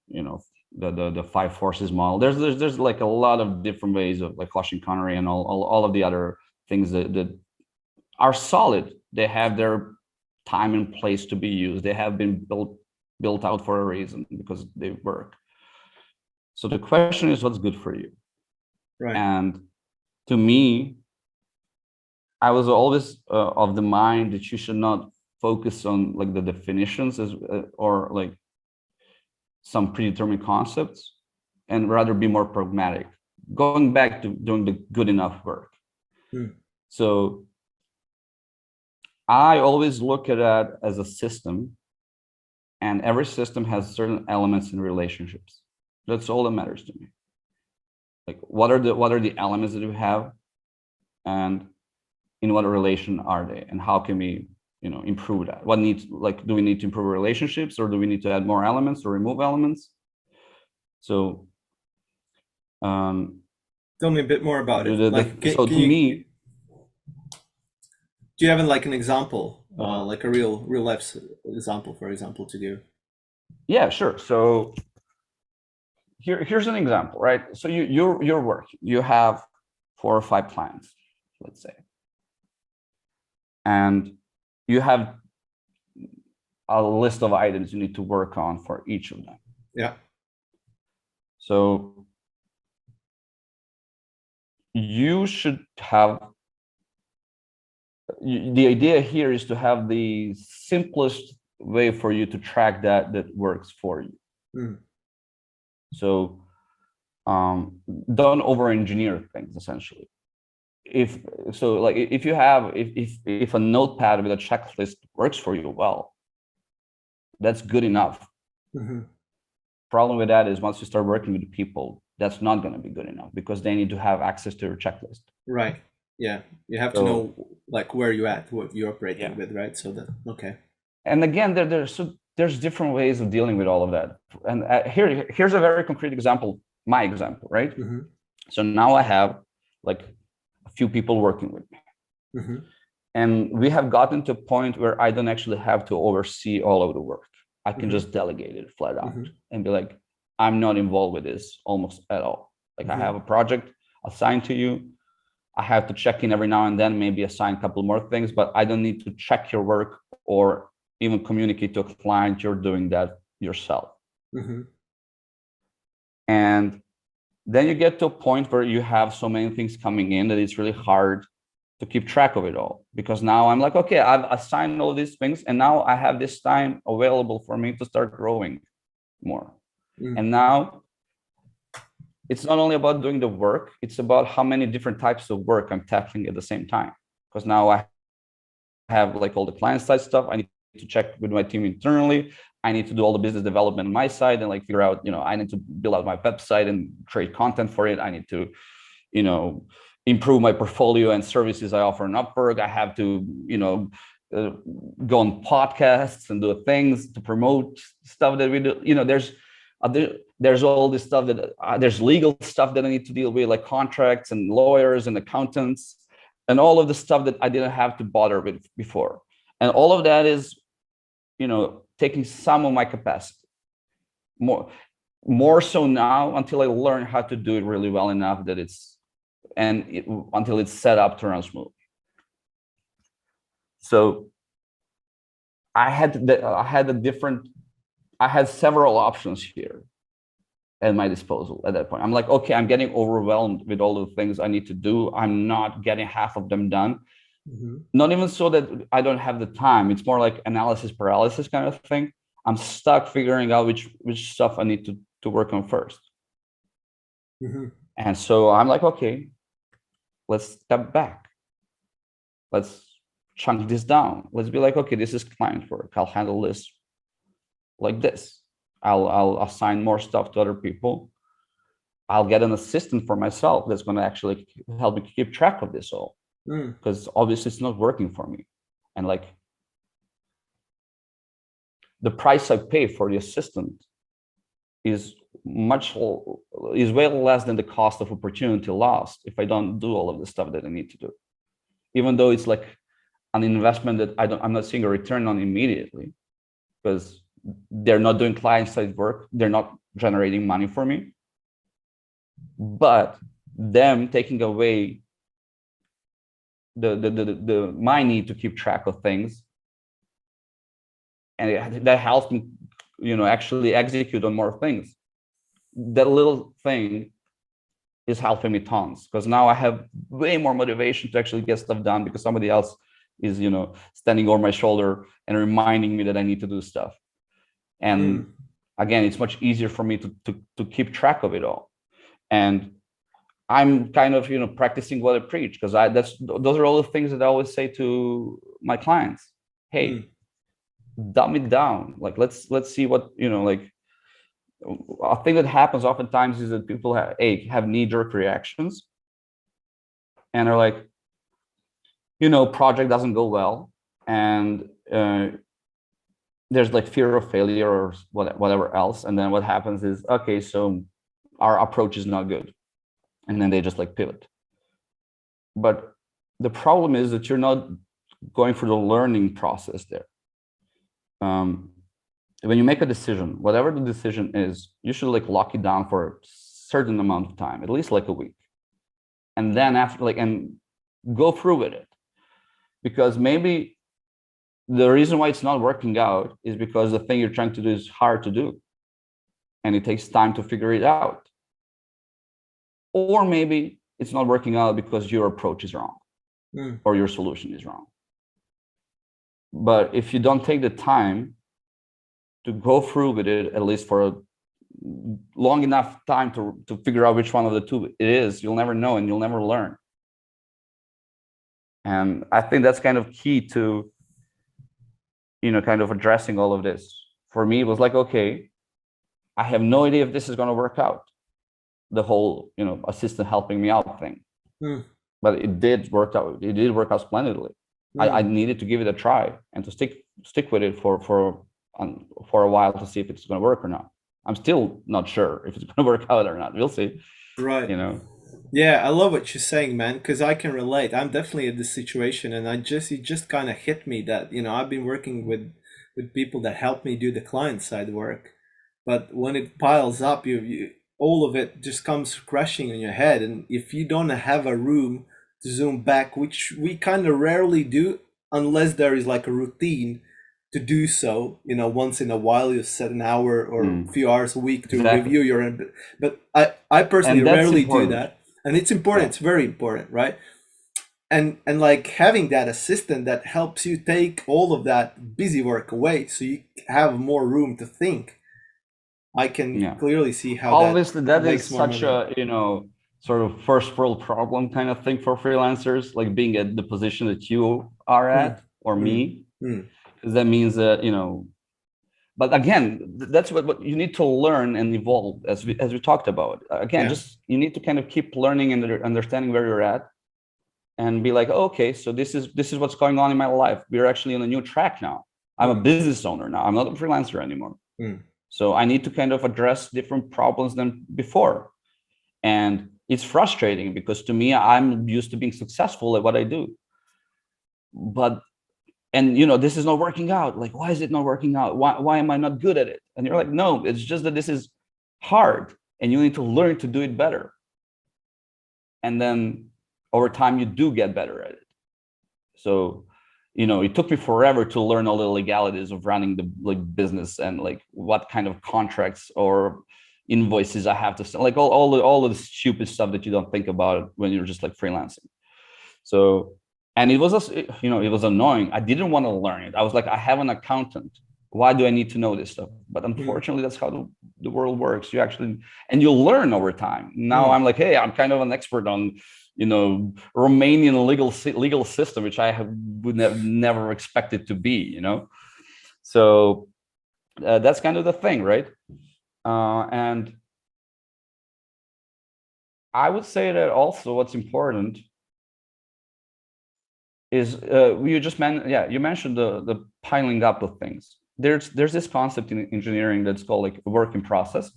you know, the 5 forces model. There's like a lot of different ways of like Cauchy Connery and all of the other things that are solid. They have their time and place to be used. They have been built out for a reason, because they work. So the question is, what's good for you? Right. And to me, I was always of the mind that you should not focus on like the definitions or like some predetermined concepts, and rather be more pragmatic, going back to doing the good enough work. So I always look at that as a system, and every system has certain elements and relationships. That's all that matters to me. Like, what are the elements that we have, and in what relation are they, and how can we, improve that? What needs, like, do we need to improve relationships, or do we need to add more elements or remove elements? So tell me a bit more about it. so to me, do you have like an example, like a real life example, for example, to give? yeah, sure. So here's an example, right? So you're working, you have 4 or 5 clients, let's say, and you have a list of items you need to work on for each of them. Yeah. So you should have, the idea here is to have the simplest way for you to track that works for you. Mm. So don't over engineer things, essentially. If a notepad with a checklist works for you, well, that's good enough. Mm-hmm. Problem with that is, once you start working with people, that's not going to be good enough, because they need to have access to your checklist. Right. Yeah. You have to know like where you're at, what you're operating with, right? So that, okay. And again, there's different ways of dealing with all of that. And here's a very concrete example, my example, right? Mm-hmm. So now I have like a few people working with me. Mm-hmm. And we have gotten to a point where I don't actually have to oversee all of the work. I can Mm-hmm. just delegate it flat out, Mm-hmm. and be like, I'm not involved with this almost at all. Like, Mm-hmm. I have a project assigned to you. I have to check in every now and then, maybe assign a couple more things, but I don't need to check your work or even communicate to a client you're doing that yourself. Mm-hmm. And then you get to a point where you have so many things coming in that it's really hard to keep track of it all, because now I'm like, okay, I've assigned all these things, and now I have this time available for me to start growing more. Mm-hmm. And now it's not only about doing the work, it's about how many different types of work I'm tackling at the same time. Because now I have like all the client side stuff I need to check with my team internally. I need to do all the business development on my side and like figure out, I need to build out my website and create content for it. I need to, improve my portfolio and services I offer on Upwork. I have to, go on podcasts and do things to promote stuff that we do. There's all this stuff that there's legal stuff that I need to deal with, like contracts and lawyers and accountants and all of the stuff that I didn't have to bother with before. And all of that is, taking some of my capacity, more so now, until I learn how to do it really well enough that until it's set up to run smooth. So I had several options here at my disposal at that point. I'm like, okay, I'm getting overwhelmed with all the things I need to do. I'm not getting half of them done. Mm-hmm. Not even so that I don't have the time. It's more like analysis paralysis kind of thing. I'm stuck figuring out which stuff I need to work on first. Mm-hmm. And so I'm like, okay, let's step back. Let's chunk this down. Let's be like, okay, this is client work. I'll handle this like this. I'll assign more stuff to other people. I'll get an assistant for myself that's going to actually help me keep track of this all. Because obviously it's not working for me. And like the price I pay for the assistant is way less than the cost of opportunity lost if I don't do all of the stuff that I need to do. Even though it's like an investment that I'm not seeing a return on immediately, because they're not doing client-side work, they're not generating money for me. But them taking away my need to keep track of things, and that helps me, actually execute on more things. That little thing is helping me tons, because now I have way more motivation to actually get stuff done, because somebody else is, standing over my shoulder and reminding me that I need to do stuff. And again, it's much easier for me to keep track of it all. And I'm kind of, practicing what I preach, because those are all the things that I always say to my clients. Hey, dumb it down. Like, let's see what, like, a thing that happens oftentimes is that people have knee-jerk reactions, and are like, project doesn't go well, and there's like fear of failure or whatever else. And then what happens is, okay, so our approach is not good. And then they just like pivot. But the problem is that you're not going through the learning process there. When you make a decision, whatever the decision is, you should like lock it down for a certain amount of time, at least like a week. And then after and go through with it. Because maybe the reason why it's not working out is because the thing you're trying to do is hard to do. And it takes time to figure it out. Or maybe it's not working out because your approach is wrong or your solution is wrong. But if you don't take the time to go through with it, at least for a long enough time to figure out which one of the two it is, you'll never know and you'll never learn. And I think that's kind of key to, kind of addressing all of this. For me, it was like, okay, I have no idea if this is going to work out. The whole, assistant helping me out thing. But it did work out. It did work out splendidly. I needed to give it a try and to stick with it for a while to see if it's going to work or not. I'm still not sure if it's going to work out or not. We'll see. Right. Yeah, I love what you're saying, man, because I can relate. I'm definitely in this situation, and it just kind of hit me that, I've been working with people that help me do the client side work, but when it piles up, you all of it just comes crashing in your head, and if you don't have a room to zoom back, which we kind of rarely do, unless there is like a routine to do so, once in a while you set an hour or a few hours a week to review your, but I personally rarely do that. And it's important. It's very important, right? And like having that assistant that helps you take all of that busy work away, so you have more room to think. I can clearly see how. Obviously, that is such a sort of first world problem kind of thing for freelancers, like being at the position that you are at or me, because that means that But again, that's what you need to learn and evolve, as we talked about. Again, just you need to kind of keep learning and understanding where you're at, and be like, okay, so this is what's going on in my life. We're actually on a new track now. I'm a business owner now. I'm not a freelancer anymore. So I need to kind of address different problems than before, and it's frustrating because to me, I'm used to being successful at what I do, and this is not working out. Like, why is it not working out? Why am I not good at it? And you're like, no, it's just that this is hard and you need to learn to do it better. And then over time you do get better at it. So, it took me forever to learn all the legalities of running the business and like what kind of contracts or invoices I have to send, like all the stupid stuff that you don't think about when you're just like freelancing. So, and it was, it was annoying. I didn't want to learn it. I was like, I have an accountant. Why do I need to know this stuff? But unfortunately, that's how the world works. And you'll learn over time. Now I'm like, hey, I'm kind of an expert on, Romanian legal system, which I would have never expected to be, So that's kind of the thing, right? And I would say that also what's important is you mentioned the piling up of things. There's this concept in engineering that's called like a work in process,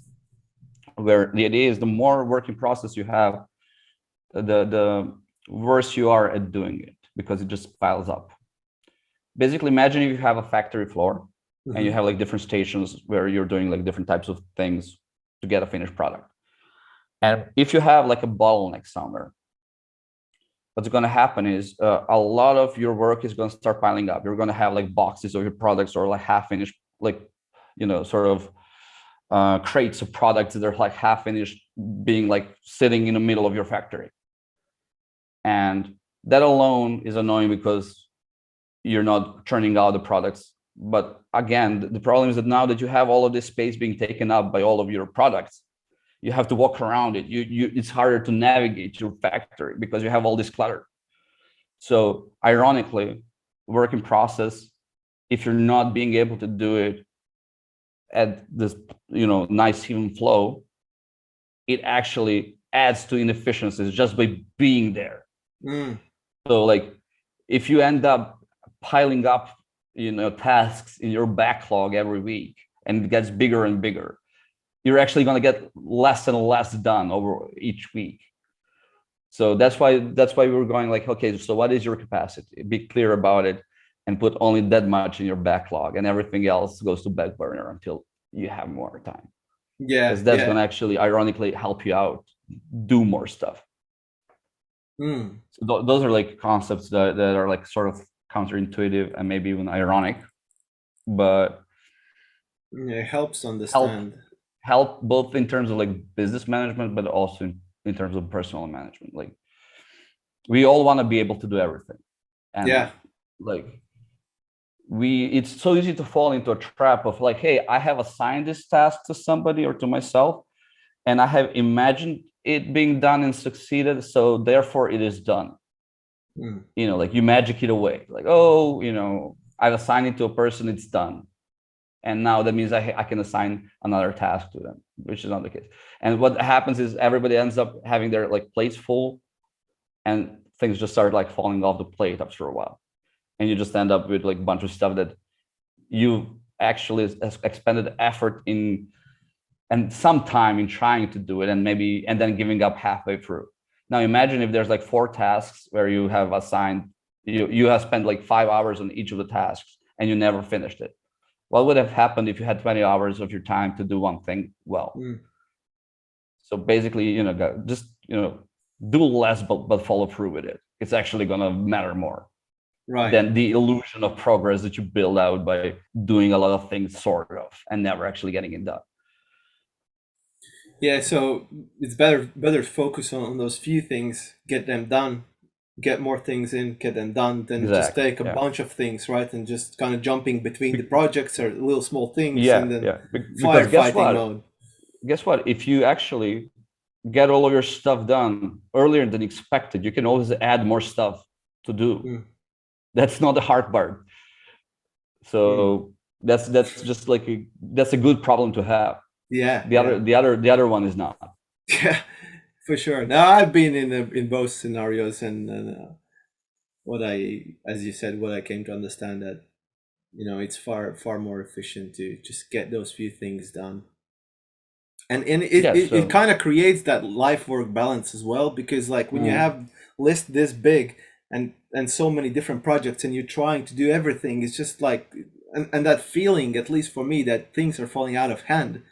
where the idea is the more work in process you have, the worse you are at doing it because it just piles up. Basically, imagine if you have a factory floor and you have like different stations where you're doing like different types of things to get a finished product. And if you have like a bottleneck somewhere, what's going to happen is a lot of your work is going to start piling up. You're going to have like boxes of your products or like half finished, like, sort of crates of products that are like half finished being like sitting in the middle of your factory. And that alone is annoying because you're not churning out the products. But again, the problem is that now that you have all of this space being taken up by all of your products, you have to walk around it. It's harder to navigate your factory because you have all this clutter. So ironically, work in process, if you're not being able to do it at this, nice even flow, it actually adds to inefficiencies just by being there. So like, if you end up piling up tasks in your backlog every week, and it gets bigger and bigger, you're actually going to get less and less done over each week. So that's why we were going like, okay, so what is your capacity? Be clear about it and put only that much in your backlog, and everything else goes to back burner until you have more time. Yeah. Because that's going to actually ironically help you out do more stuff. So those are like concepts that are like sort of counterintuitive and maybe even ironic, but it helps understand. Help both in terms of like business management, but also in terms of personal management. Like, we all want to be able to do everything, and like it's so easy to fall into a trap of like, hey, I have assigned this task to somebody or to myself, and I have imagined it being done and succeeded, so therefore it is done. Like you magic it away, like, oh, I've assigned it to a person, it's done, and now that means I can assign another task to them, which is not the case. And what happens is everybody ends up having their like plates full, and things just start like falling off the plate after a while, and you just end up with like a bunch of stuff that you actually expended effort in and some time in trying to do it, and then giving up halfway through. Now imagine if there's like 4 tasks where you have assigned, you have spent like 5 hours on each of the tasks and you never finished it. What would have happened if you had 20 hours of your time to do one thing well? So basically, just do less but follow through with it. It's actually gonna matter more than the illusion of progress that you build out by doing a lot of things sort of and never actually getting it done. Yeah, so it's better to focus on those few things, get them done, get more things in, get them done, than just take a bunch of things, right? And just kind of jumping between the projects or little small things, and then firefighting mode. Guess what? If you actually get all of your stuff done earlier than expected, you can always add more stuff to do. That's not the hard part. So that's just like that's a good problem to have. The other one is not. Yeah, for sure. Now I've been in both scenarios, and as you said, what I came to understand that it's far more efficient to just get those few things done, and it kind of creates that life work balance as well, because like when you have list this big and so many different projects and you're trying to do everything, it's just like and that feeling, at least for me, that things are falling out of hand.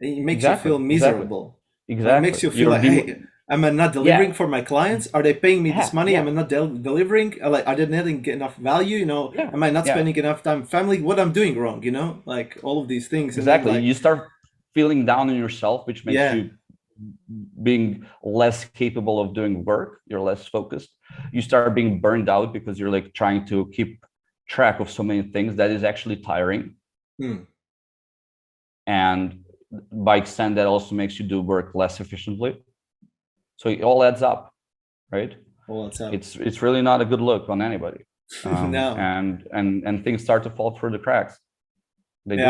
It makes you feel miserable. Exactly. It makes you feel like, hey, am I not delivering for my clients? Are they paying me this money? Am I not delivering? Like, are they netting enough value? Am I not spending enough time with family? What I'm doing wrong? Like all of these things. Exactly. And then, you start feeling down on yourself, which makes you being less capable of doing work. You're less focused. You start being burned out because you're like trying to keep track of so many things. That is actually tiring. And by extent, that also makes you do work less efficiently. So it all adds up, right? All adds up. It's really not a good look on anybody. No. And things start to fall through the cracks. They do.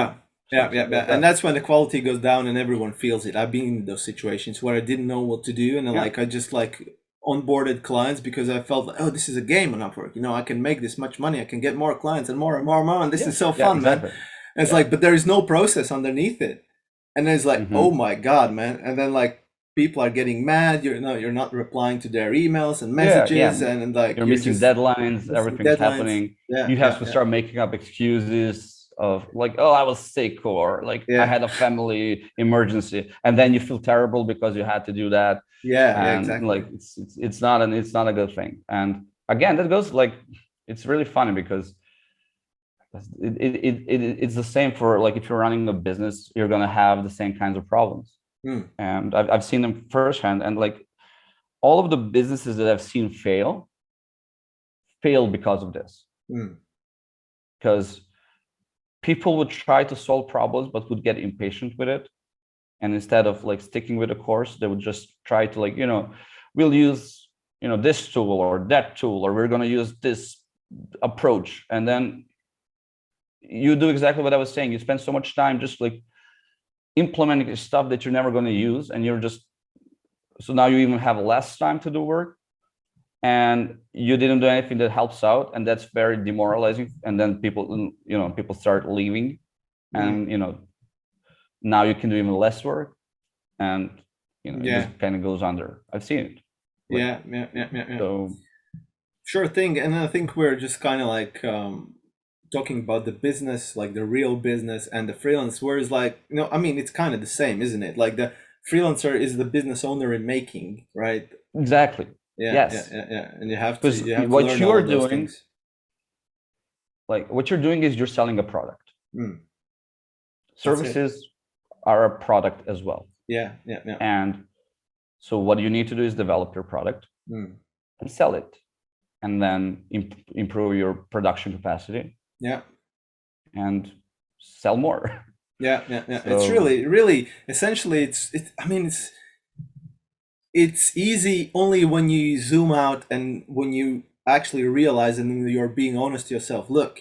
Yeah. And that's when the quality goes down and everyone feels it. I've been in those situations where I didn't know what to do, and I just like onboarded clients because I felt like, oh, this is a game on Upwork. I can make this much money. I can get more clients and more and more and more. And this is so fun, man. And it's like, but there is no process underneath it. And then it's like, oh my God, man. And then like people are getting mad. You're not replying to their emails and messages, and like you're missing deadlines. Everything's happening. You have to start making up excuses of like, oh, I was sick, or like I had a family emergency, and then you feel terrible because you had to do that. Exactly. Like it's not a good thing. And again, that goes like, it's really funny because it's the same for like, if you're running a business, you're going to have the same kinds of problems. And I've seen them firsthand, and like all of the businesses that I've seen fail because of this. Because people would try to solve problems but would get impatient with it, and instead of like sticking with a course, they would just try to like, we'll use this tool or that tool, or we're going to use this approach. And then you do exactly what I was saying. You spend so much time just like implementing stuff that you're never going to use, and so now you even have less time to do work. and you didn't do anything that helps out, and that's very demoralizing. And then people, people start leaving, and now you can do even less work, and it just kind of goes under. I've seen it. Yeah. So sure thing. And I think we're just kind of like talking about the business, like the real business, and the freelance, whereas like, I mean, it's kind of the same, isn't it? Like the freelancer is the business owner in making, right? Exactly. Yeah. Yes. Yeah. And you have to what learn you're all of those doing, things. like what you're doing is you're selling a product. Services Services are a product as well. Yeah. And so what you need to do is develop your product and sell it, and then improve your production capacity. Yeah. And sell more. Yeah. So, it's really essentially it's easy only when you zoom out and when you actually realize and you're being honest to yourself. Look,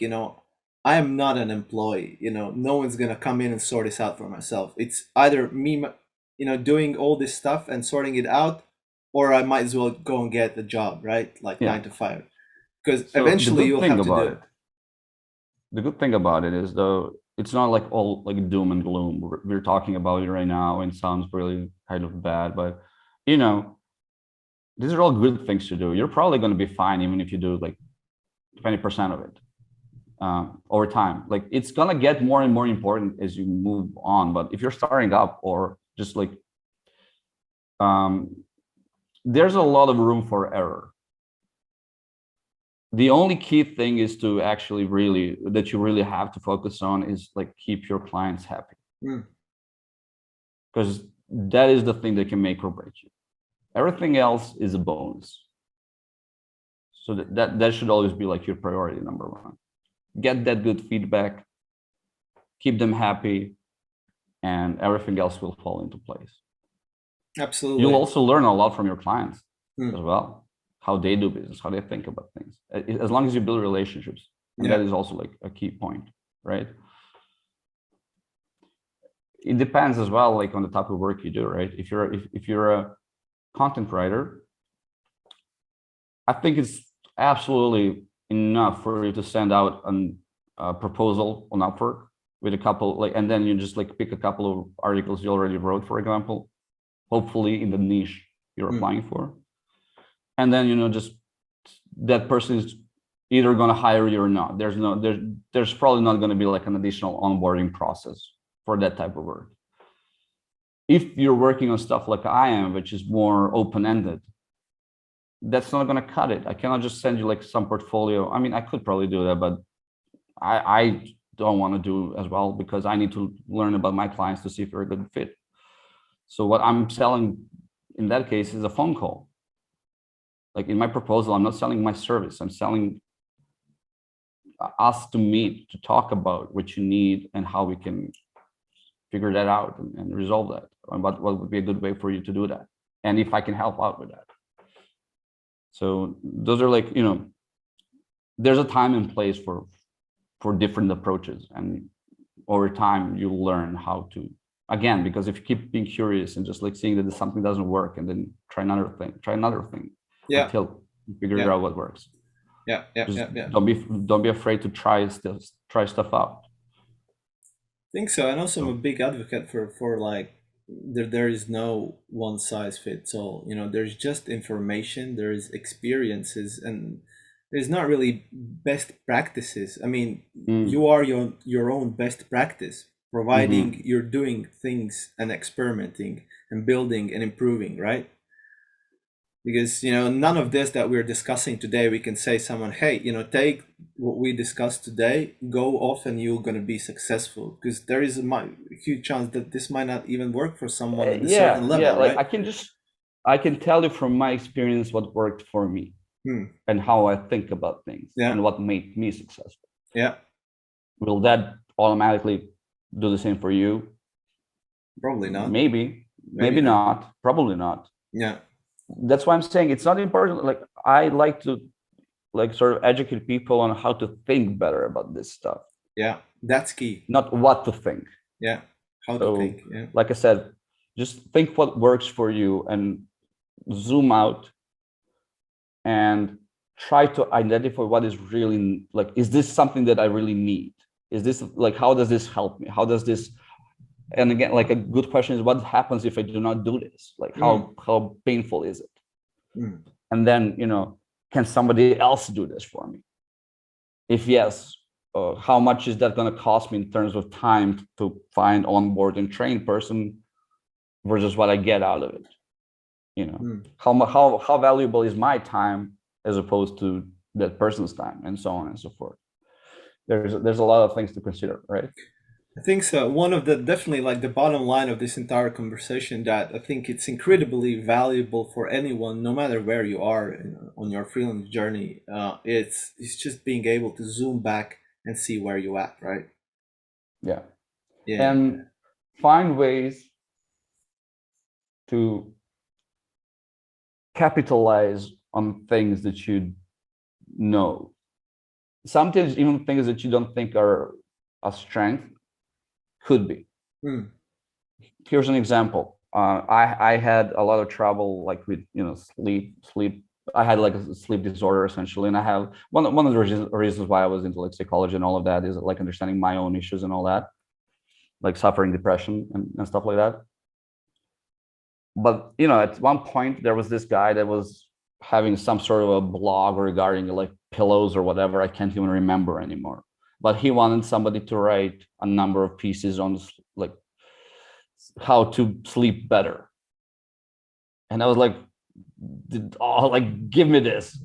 I am not an employee. No one's gonna come in and sort this out for myself. It's either me, doing all this stuff and sorting it out, or I might as well go and get a job, right? Like 9 to 5, because eventually you'll have to do it. The good thing about it is, though, it's not like all like doom and gloom. We're talking about it right now, and it sounds really kind of bad, but these are all good things to do. You're probably going to be fine even if you do like 20% of it over time. Like it's gonna get more and more important as you move on. But if you're starting up or just like, there's a lot of room for error. The only key thing is to actually that you really have to focus on is like keep your clients happy, because that is the thing that can make or break you. Everything else is a bonus. So that should always be like your priority number one. Get that good feedback, keep them happy, and everything else will fall into place. Absolutely. You'll also learn a lot from your clients as well, how they do business, how they think about things, as long as you build relationships. And that is also like a key point, right? It depends as well, like on the type of work you do, right? If you're a content writer, I think it's absolutely enough for you to send out a proposal on Upwork with a couple, and then you just like pick a couple of articles you already wrote, for example, hopefully in the niche you're applying for. And then, just that person is either going to hire you or not. There's probably not going to be like an additional onboarding process for that type of work. If you're working on stuff like I am, which is more open-ended, that's not going to cut it. I cannot just send you like some portfolio. I mean, I could probably do that, but I don't want to do as well, because I need to learn about my clients to see if they're a good fit. So what I'm selling in that case is a phone call. Like in my proposal, I'm not selling my service. I'm selling us to meet, to talk about what you need and how we can figure that out and resolve that. And what would be a good way for you to do that, and if I can help out with that. So those are like, there's a time and place for different approaches, and over time you'll learn how to, again, because if you keep being curious and just like seeing that something doesn't work, and then try another thing until you figure out what works. Don't be afraid to try stuff out. I think so. And also I'm a big advocate for like, there is no one size fits all. There's just information, there's experiences, and there's not really best practices. I mean, you are your own best practice, providing you're doing things and experimenting and building and improving, right? Because none of this that we're discussing today, we can say someone, hey, take what we discussed today, go off and you're going to be successful, because there is a huge chance that this might not even work for someone at a certain level, right? Like I can tell you from my experience what worked for me and how I think about things and what made me successful. Will that automatically do the same for you? Probably not. Maybe not. Probably not. That's why I'm saying it's not important. Like I like to like sort of educate people on how to think better about this stuff. That's key. Not what to think. How to think. Like I said, just think what works for you and zoom out and try to identify what is really like, is this something that I really need? Is this like, how does this help me? How does this, and again, like a good question is, what happens if I do not do this? Like how painful is it? And then, you know, can somebody else do this for me? If yes, how much is that going to cost me in terms of time to find, onboard, and train person versus what I get out of it? You know, how valuable is my time as opposed to that person's time, and so on and so forth. There's a lot of things to consider, right? I think so. One of the definitely like the bottom line of this entire conversation, that I think it's incredibly valuable for anyone, no matter where you are on your freelance journey. It's just being able to zoom back and see where you at, right? Yeah. Yeah. And find ways to capitalize on things that you know. Sometimes even things that you don't think are a strength could be. Here's an example. I had a lot of trouble like with, you know, sleep. I had like a sleep disorder essentially, and I have one of the reasons why I was into like psychology and all of that is like understanding my own issues and all that, like suffering depression and stuff like that. But you know, at one point there was this guy that was having some sort of a blog regarding like pillows or whatever. I can't even remember anymore. But he wanted somebody to write a number of pieces on like how to sleep better. And I was like, like, give me this.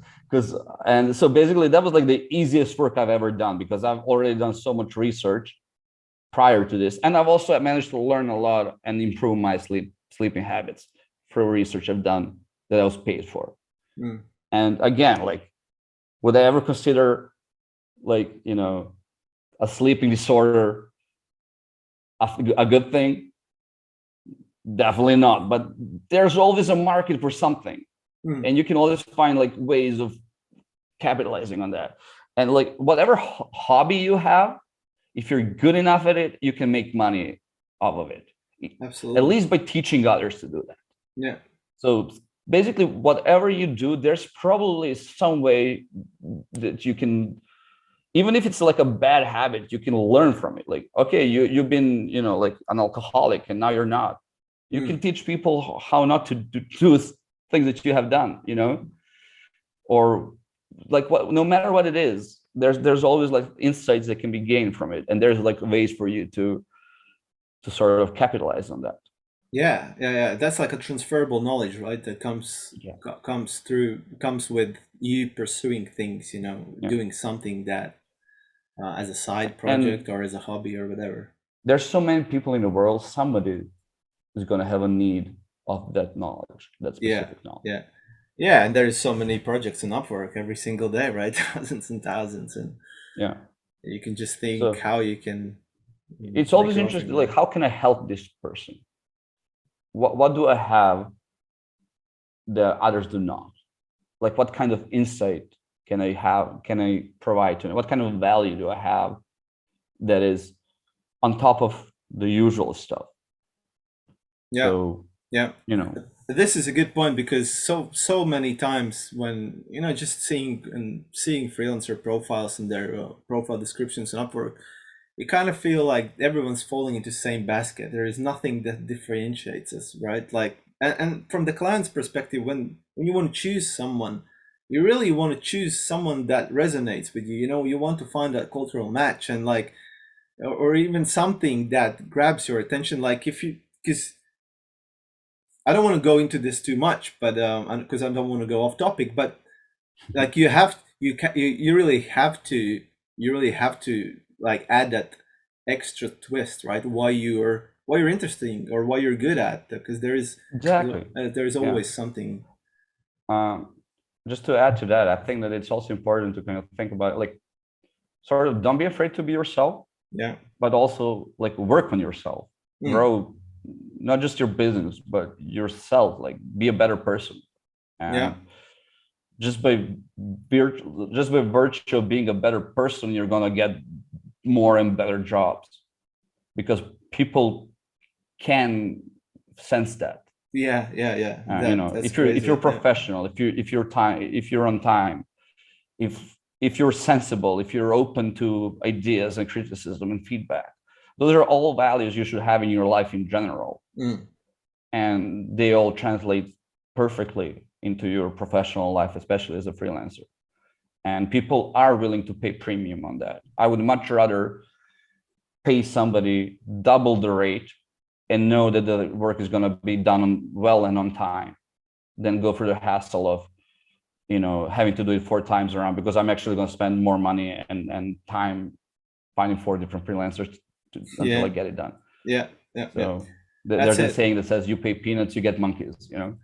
And so basically that was like the easiest work I've ever done, because I've already done so much research prior to this. And I've also managed to learn a lot and improve my sleeping habits through research I've done that I was paid for. And again, like, would I ever consider like, you know, a sleeping disorder a good thing? Definitely not. But there's always a market for something, and you can always find like ways of capitalizing on that. And like whatever hobby you have, if you're good enough at it, you can make money off of it. Absolutely. At least by teaching others to do that. Yeah. So basically, whatever you do, there's probably some way that you can, even if it's like a bad habit, you can learn from it. Like, okay, you've been, you know, like an alcoholic, and now you're not. You can teach people how not to do things that you have done, you know, or like no matter what it is, there's always like insights that can be gained from it, and there's like ways for you to sort of capitalize on that. Yeah. That's like a transferable knowledge, right? That comes with you pursuing things, you know, doing something that as a side project or as a hobby or whatever. There's so many people in the world, somebody is going to have a need of that knowledge, that specific knowledge. Yeah, and there's so many projects in Upwork every single day, right? Thousands and thousands, and you can just think how you can. It's always interesting, like, how can I help this person? What do I have that others do not? Like, what kind of insight can I have? Can I provide to them? What kind of value do I have that is on top of the usual stuff? So, you know, this is a good point, because so many times when, you know, just seeing freelancer profiles and their profile descriptions on Upwork, you kind of feel like everyone's falling into the same basket. There is nothing that differentiates us, right? Like, and from the client's perspective, when you want to choose someone, you really want to choose someone that resonates with you. You know, you want to find that cultural match, and like, or even something that grabs your attention. Like, because I don't want to go into this too much, but because I don't want to go off topic, but like you really have to like add that extra twist, right? Why you're interesting or why you're good at, because there is always something. Just to add to that, I think that it's also important to kind of think about, like, sort of don't be afraid to be yourself. Yeah. But also like work on yourself, grow not just your business, but yourself, like be a better person. And just by virtue of being a better person, you're going to get more and better jobs, because people can sense that. Yeah, yeah, yeah. You know, That's if you're crazy. Yeah. professional, if you're on time, if you're sensible, if you're open to ideas and criticism and feedback, those are all values you should have in your life in general. Mm. And they all translate perfectly into your professional life, especially as a freelancer. And people are willing to pay premium on that. I would much rather pay somebody double the rate and know that the work is going to be done well and on time than go through the hassle of, you know, having to do it 4 times around, because I'm actually going to spend more money and time finding 4 different freelancers until I get it done. Yeah, yeah, so yeah. There's a saying that says, you pay peanuts, you get monkeys, you know.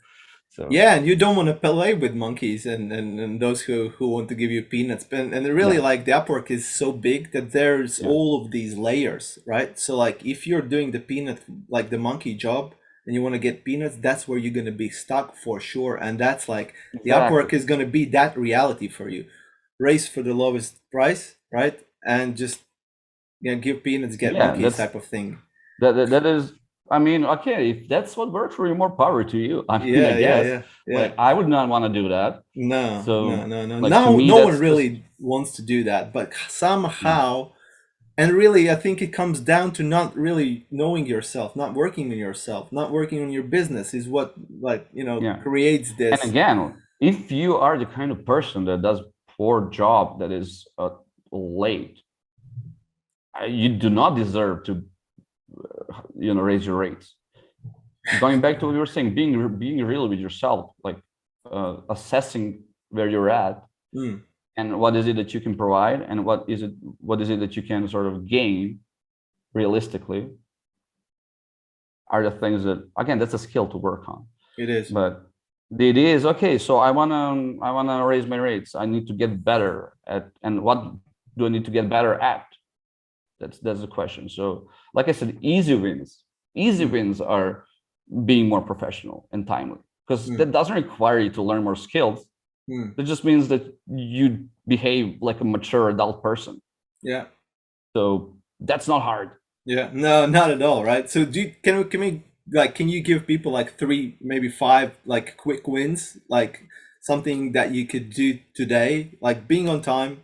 So yeah, and you don't want to play with monkeys and those who want to give you peanuts. And really, like, the Upwork is so big that there's all of these layers, right? So like, if you're doing the peanut, like the monkey job, and you want to get peanuts, that's where you're going to be stuck for sure. And that's like, the Upwork is going to be that reality for you. Race for the lowest price, right? And just, you know, give peanuts, get monkeys type of thing. That is, I mean, okay, if that's what works for you, more power to you. I mean, I guess. Like, I would not want to do that. No, so, no. Like, No one really wants to do that, but somehow, and really, I think it comes down to not really knowing yourself, not working on yourself, not working on your business is what, like, you know, creates this. And again, if you are the kind of person that does poor job that is late, you do not deserve to, you know, raise your rates. Going back to what you were saying, being real with yourself, like assessing where you're at and what is it that you can provide, and what is it that you can sort of gain realistically, are the things that, again, that's a skill to work on. It is. But it is, okay, so I wanna raise my rates. I need to get better at, and what do I need to get better at? That's the question. So, like I said, easy wins are being more professional and timely, because that doesn't require you to learn more skills. It just means that you behave like a mature adult person. Yeah. So that's not hard. Yeah, no, not at all, right? So can you give people like 3, maybe 5 like quick wins, like something that you could do today, like being on time,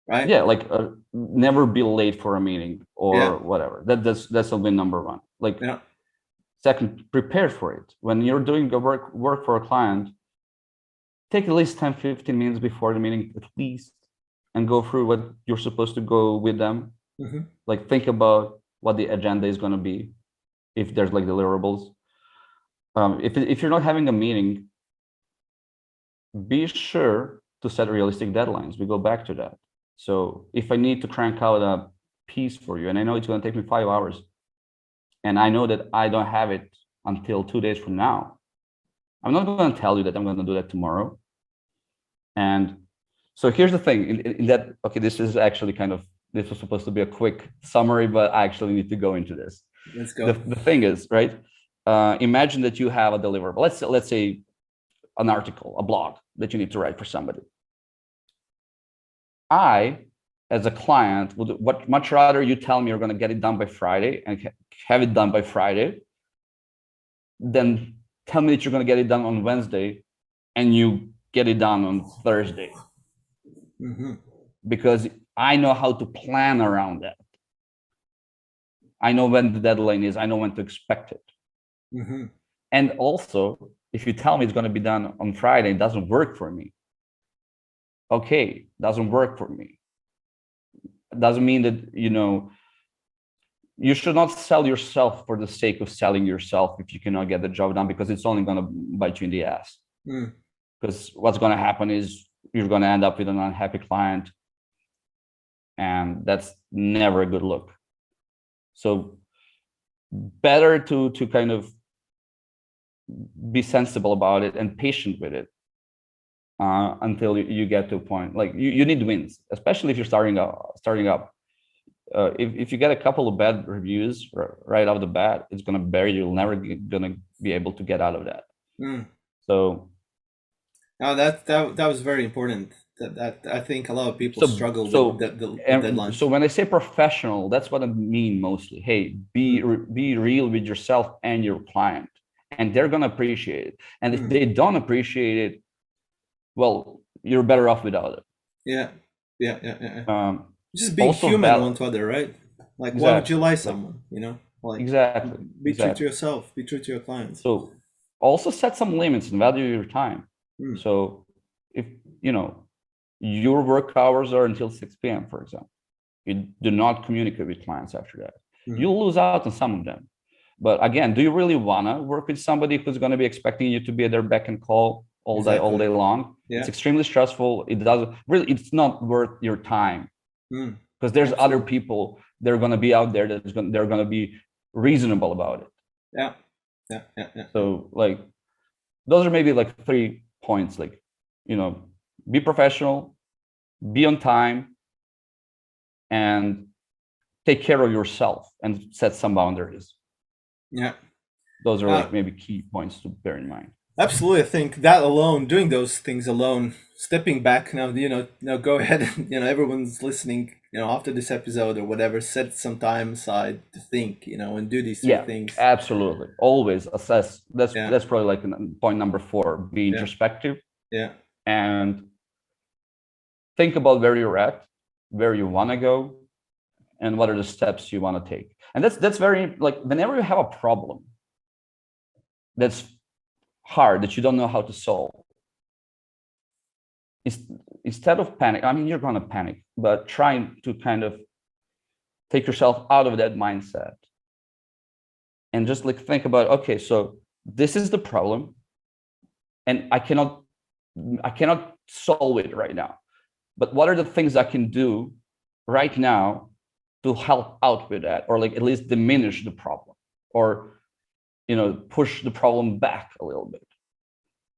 right? Yeah, like never be late for a meeting or whatever. That's a win number 1. Like, second, prepare for it. When you're doing a work for a client, take at least 10-15 minutes before the meeting, at least, and go through what you're supposed to go with them. Like, think about what the agenda is going to be, if there's like deliverables. If you're not having a meeting, be sure to set realistic deadlines. We go back to that. So if I need to crank out a piece for you, and I know it's going to take me 5 hours, and I know that I don't have it until 2 days from now, I'm not going to tell you that I'm going to do that tomorrow. And so here's the thing, in that, okay, this is actually this was supposed to be a quick summary, but I actually need to go into this. Let's go. The thing is, right? Imagine that you have a deliverable. Let's say an article, a blog that you need to write for somebody. I, as a client, would much rather you tell me you're going to get it done by Friday and have it done by Friday, than tell me that you're going to get it done on Wednesday and you get it done on Thursday. Because I know how to plan around that. I know when the deadline is. I know when to expect it. And also, if you tell me it's going to be done on Friday, it doesn't work for me. Okay, doesn't work for me. It doesn't mean that, you know, you should not sell yourself for the sake of selling yourself if you cannot get the job done, because it's only going to bite you in the ass. Because what's going to happen is you're going to end up with an unhappy client, and that's never a good look. So better to kind of be sensible about it and patient with it until you get to a point. Like, you need wins, especially if you're starting up. If you get a couple of bad reviews right off the bat, it's going to bury you. You'll never gonna be able to get out of that. So now that was very important. That I think a lot of people struggle with the deadlines. So when I say professional, that's what I mean mostly. Hey, be real with yourself and your client. and they're going to appreciate it. And if they don't appreciate it, well, you're better off without it. Yeah. Just being also human one to other, right? Like, why would you lie someone, you know? Like, exactly. Be true to yourself, be true to your clients. So also set some limits and value your time. So if, you know, your work hours are until 6 p.m., for example, you do not communicate with clients after that. You'll lose out on some of them. But again, do you really want to work with somebody who's going to be expecting you to be at their beck and call all day long? Yeah. It's extremely stressful. It doesn't really, it's not worth your time, because there's other people that are going to be out there they're going to be reasonable about it. Yeah. So like, those are maybe like 3 points, like, you know, be professional, be on time, and take care of yourself and set some boundaries. Yeah. Those are like maybe key points to bear in mind. Absolutely. I think that alone, doing those things alone, stepping back now, go ahead and, everyone's listening, after this episode or whatever, set some time aside to think, and do these 3 things. Absolutely. Always assess. That's probably like point number 4, be introspective. Yeah. And think about where you're at, where you want to go, and what are the steps you want to take. And that's very, like, whenever you have a problem that's hard, that you don't know how to solve, instead of panic, I mean, you're going to panic, but trying to kind of take yourself out of that mindset and just like think about, okay, so this is the problem and I cannot solve it right now, but what are the things I can do right now to help out with that, or like at least diminish the problem, or push the problem back a little bit.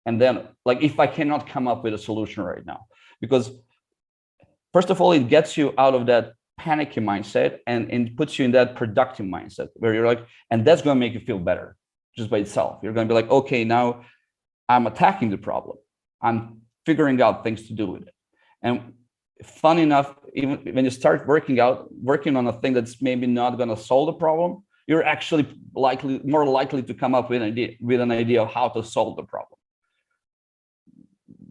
And then, like, if I cannot come up with a solution right now, because first of all, it gets you out of that panicky mindset and puts you in that productive mindset where you're like, and that's going to make you feel better just by itself. You're going to be like, okay, now I'm attacking the problem. I'm figuring out things to do with it. And fun enough, even when you start working on a thing that's maybe not going to solve the problem, you're actually more likely to come up with an idea of how to solve the problem.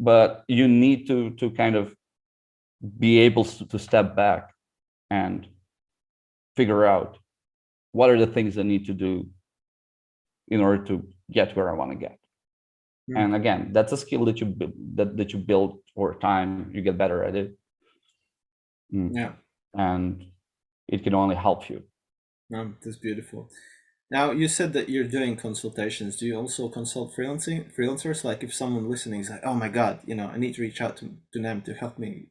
But you need to kind of be able to step back and figure out what are the things I need to do in order to get where I want to get. And again, that's a skill that you build over time. You get better at it. Yeah. And it can only help you. That's beautiful. Now, you said that you're doing consultations. Do you also consult freelancers? Like, if someone listening is like, oh my God, I need to reach out to Nem to help me,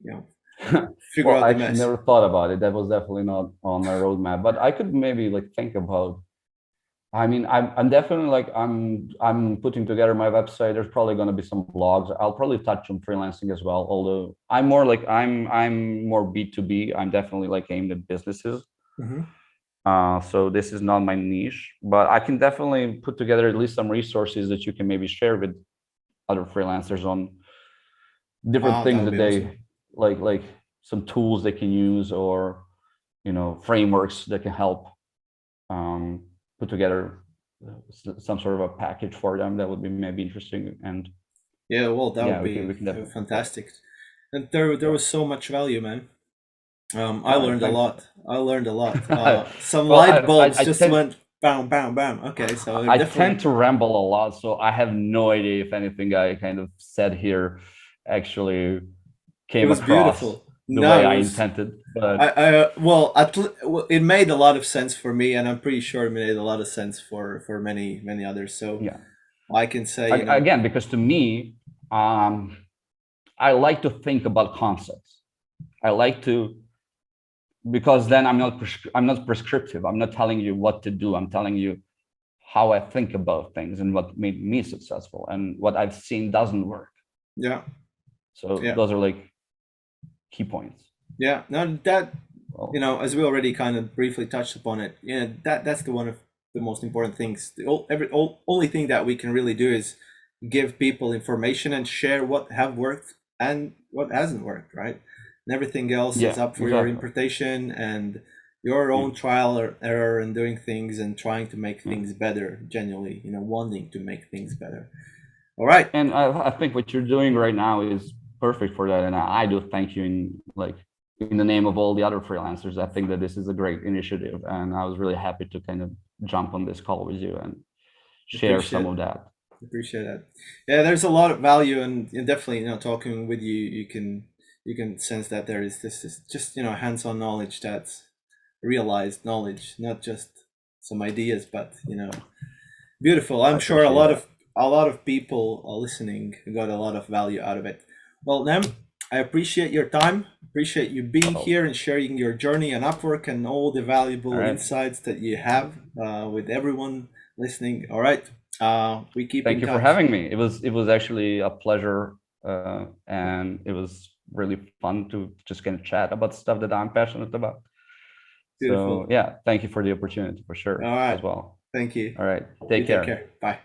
figure out the mess. I never thought about it. That was definitely not on my roadmap, but I could maybe like think about, I mean, I'm definitely like, I'm putting together my website. There's probably going to be some blogs. I'll probably touch on freelancing as well. Although I'm more B2B. I'm definitely like aimed at businesses. So this is not my niche, but I can definitely put together at least some resources that you can maybe share with other freelancers on different things that they like some tools they can use, or frameworks that can help put together some sort of a package for them that would be maybe interesting. And that would be fantastic. And there was so much value, man. I learned a lot. Some light bulbs went bam, bam, bam. Okay, so I tend to ramble a lot, so I have no idea if anything I kind of said here actually came across the way I intended. But it made a lot of sense for me, and I'm pretty sure it made a lot of sense for many others. So yeah, I can say again, because to me, I like to think about concepts. I like to. Because then I'm not prescriptive. I'm not telling you what to do. I'm telling you how I think about things and what made me successful and what I've seen doesn't work. Yeah. So those are like key points. Yeah. No, that as we already kind of briefly touched upon it, that's one of the most important things. The only thing that we can really do is give people information and share what have worked and what hasn't worked, right? And everything else is up for your interpretation and your own trial or error and doing things and trying to make things better, genuinely, wanting to make things better. All right. And I think what you're doing right now is perfect for that. And I do thank you in the name of all the other freelancers. I think that this is a great initiative, and I was really happy to kind of jump on this call with you and share some of that. Appreciate that. Yeah, there's a lot of value, and definitely, talking with you, you can sense that there is this just hands-on knowledge, that's realized knowledge, not just some ideas, but beautiful. I'm sure a lot of people are listening got a lot of value out of it. Well, Nem, I appreciate your time. Appreciate you being here and sharing your journey on Upwork and all the valuable insights that you have with everyone listening. All right. We keep Thank you for having me. It was actually a pleasure, and it was really fun to just kind of chat about stuff that I'm passionate about. Beautiful. So yeah, thank you for the opportunity, for sure. All right. As well. Thank you. All right. Take care. Bye.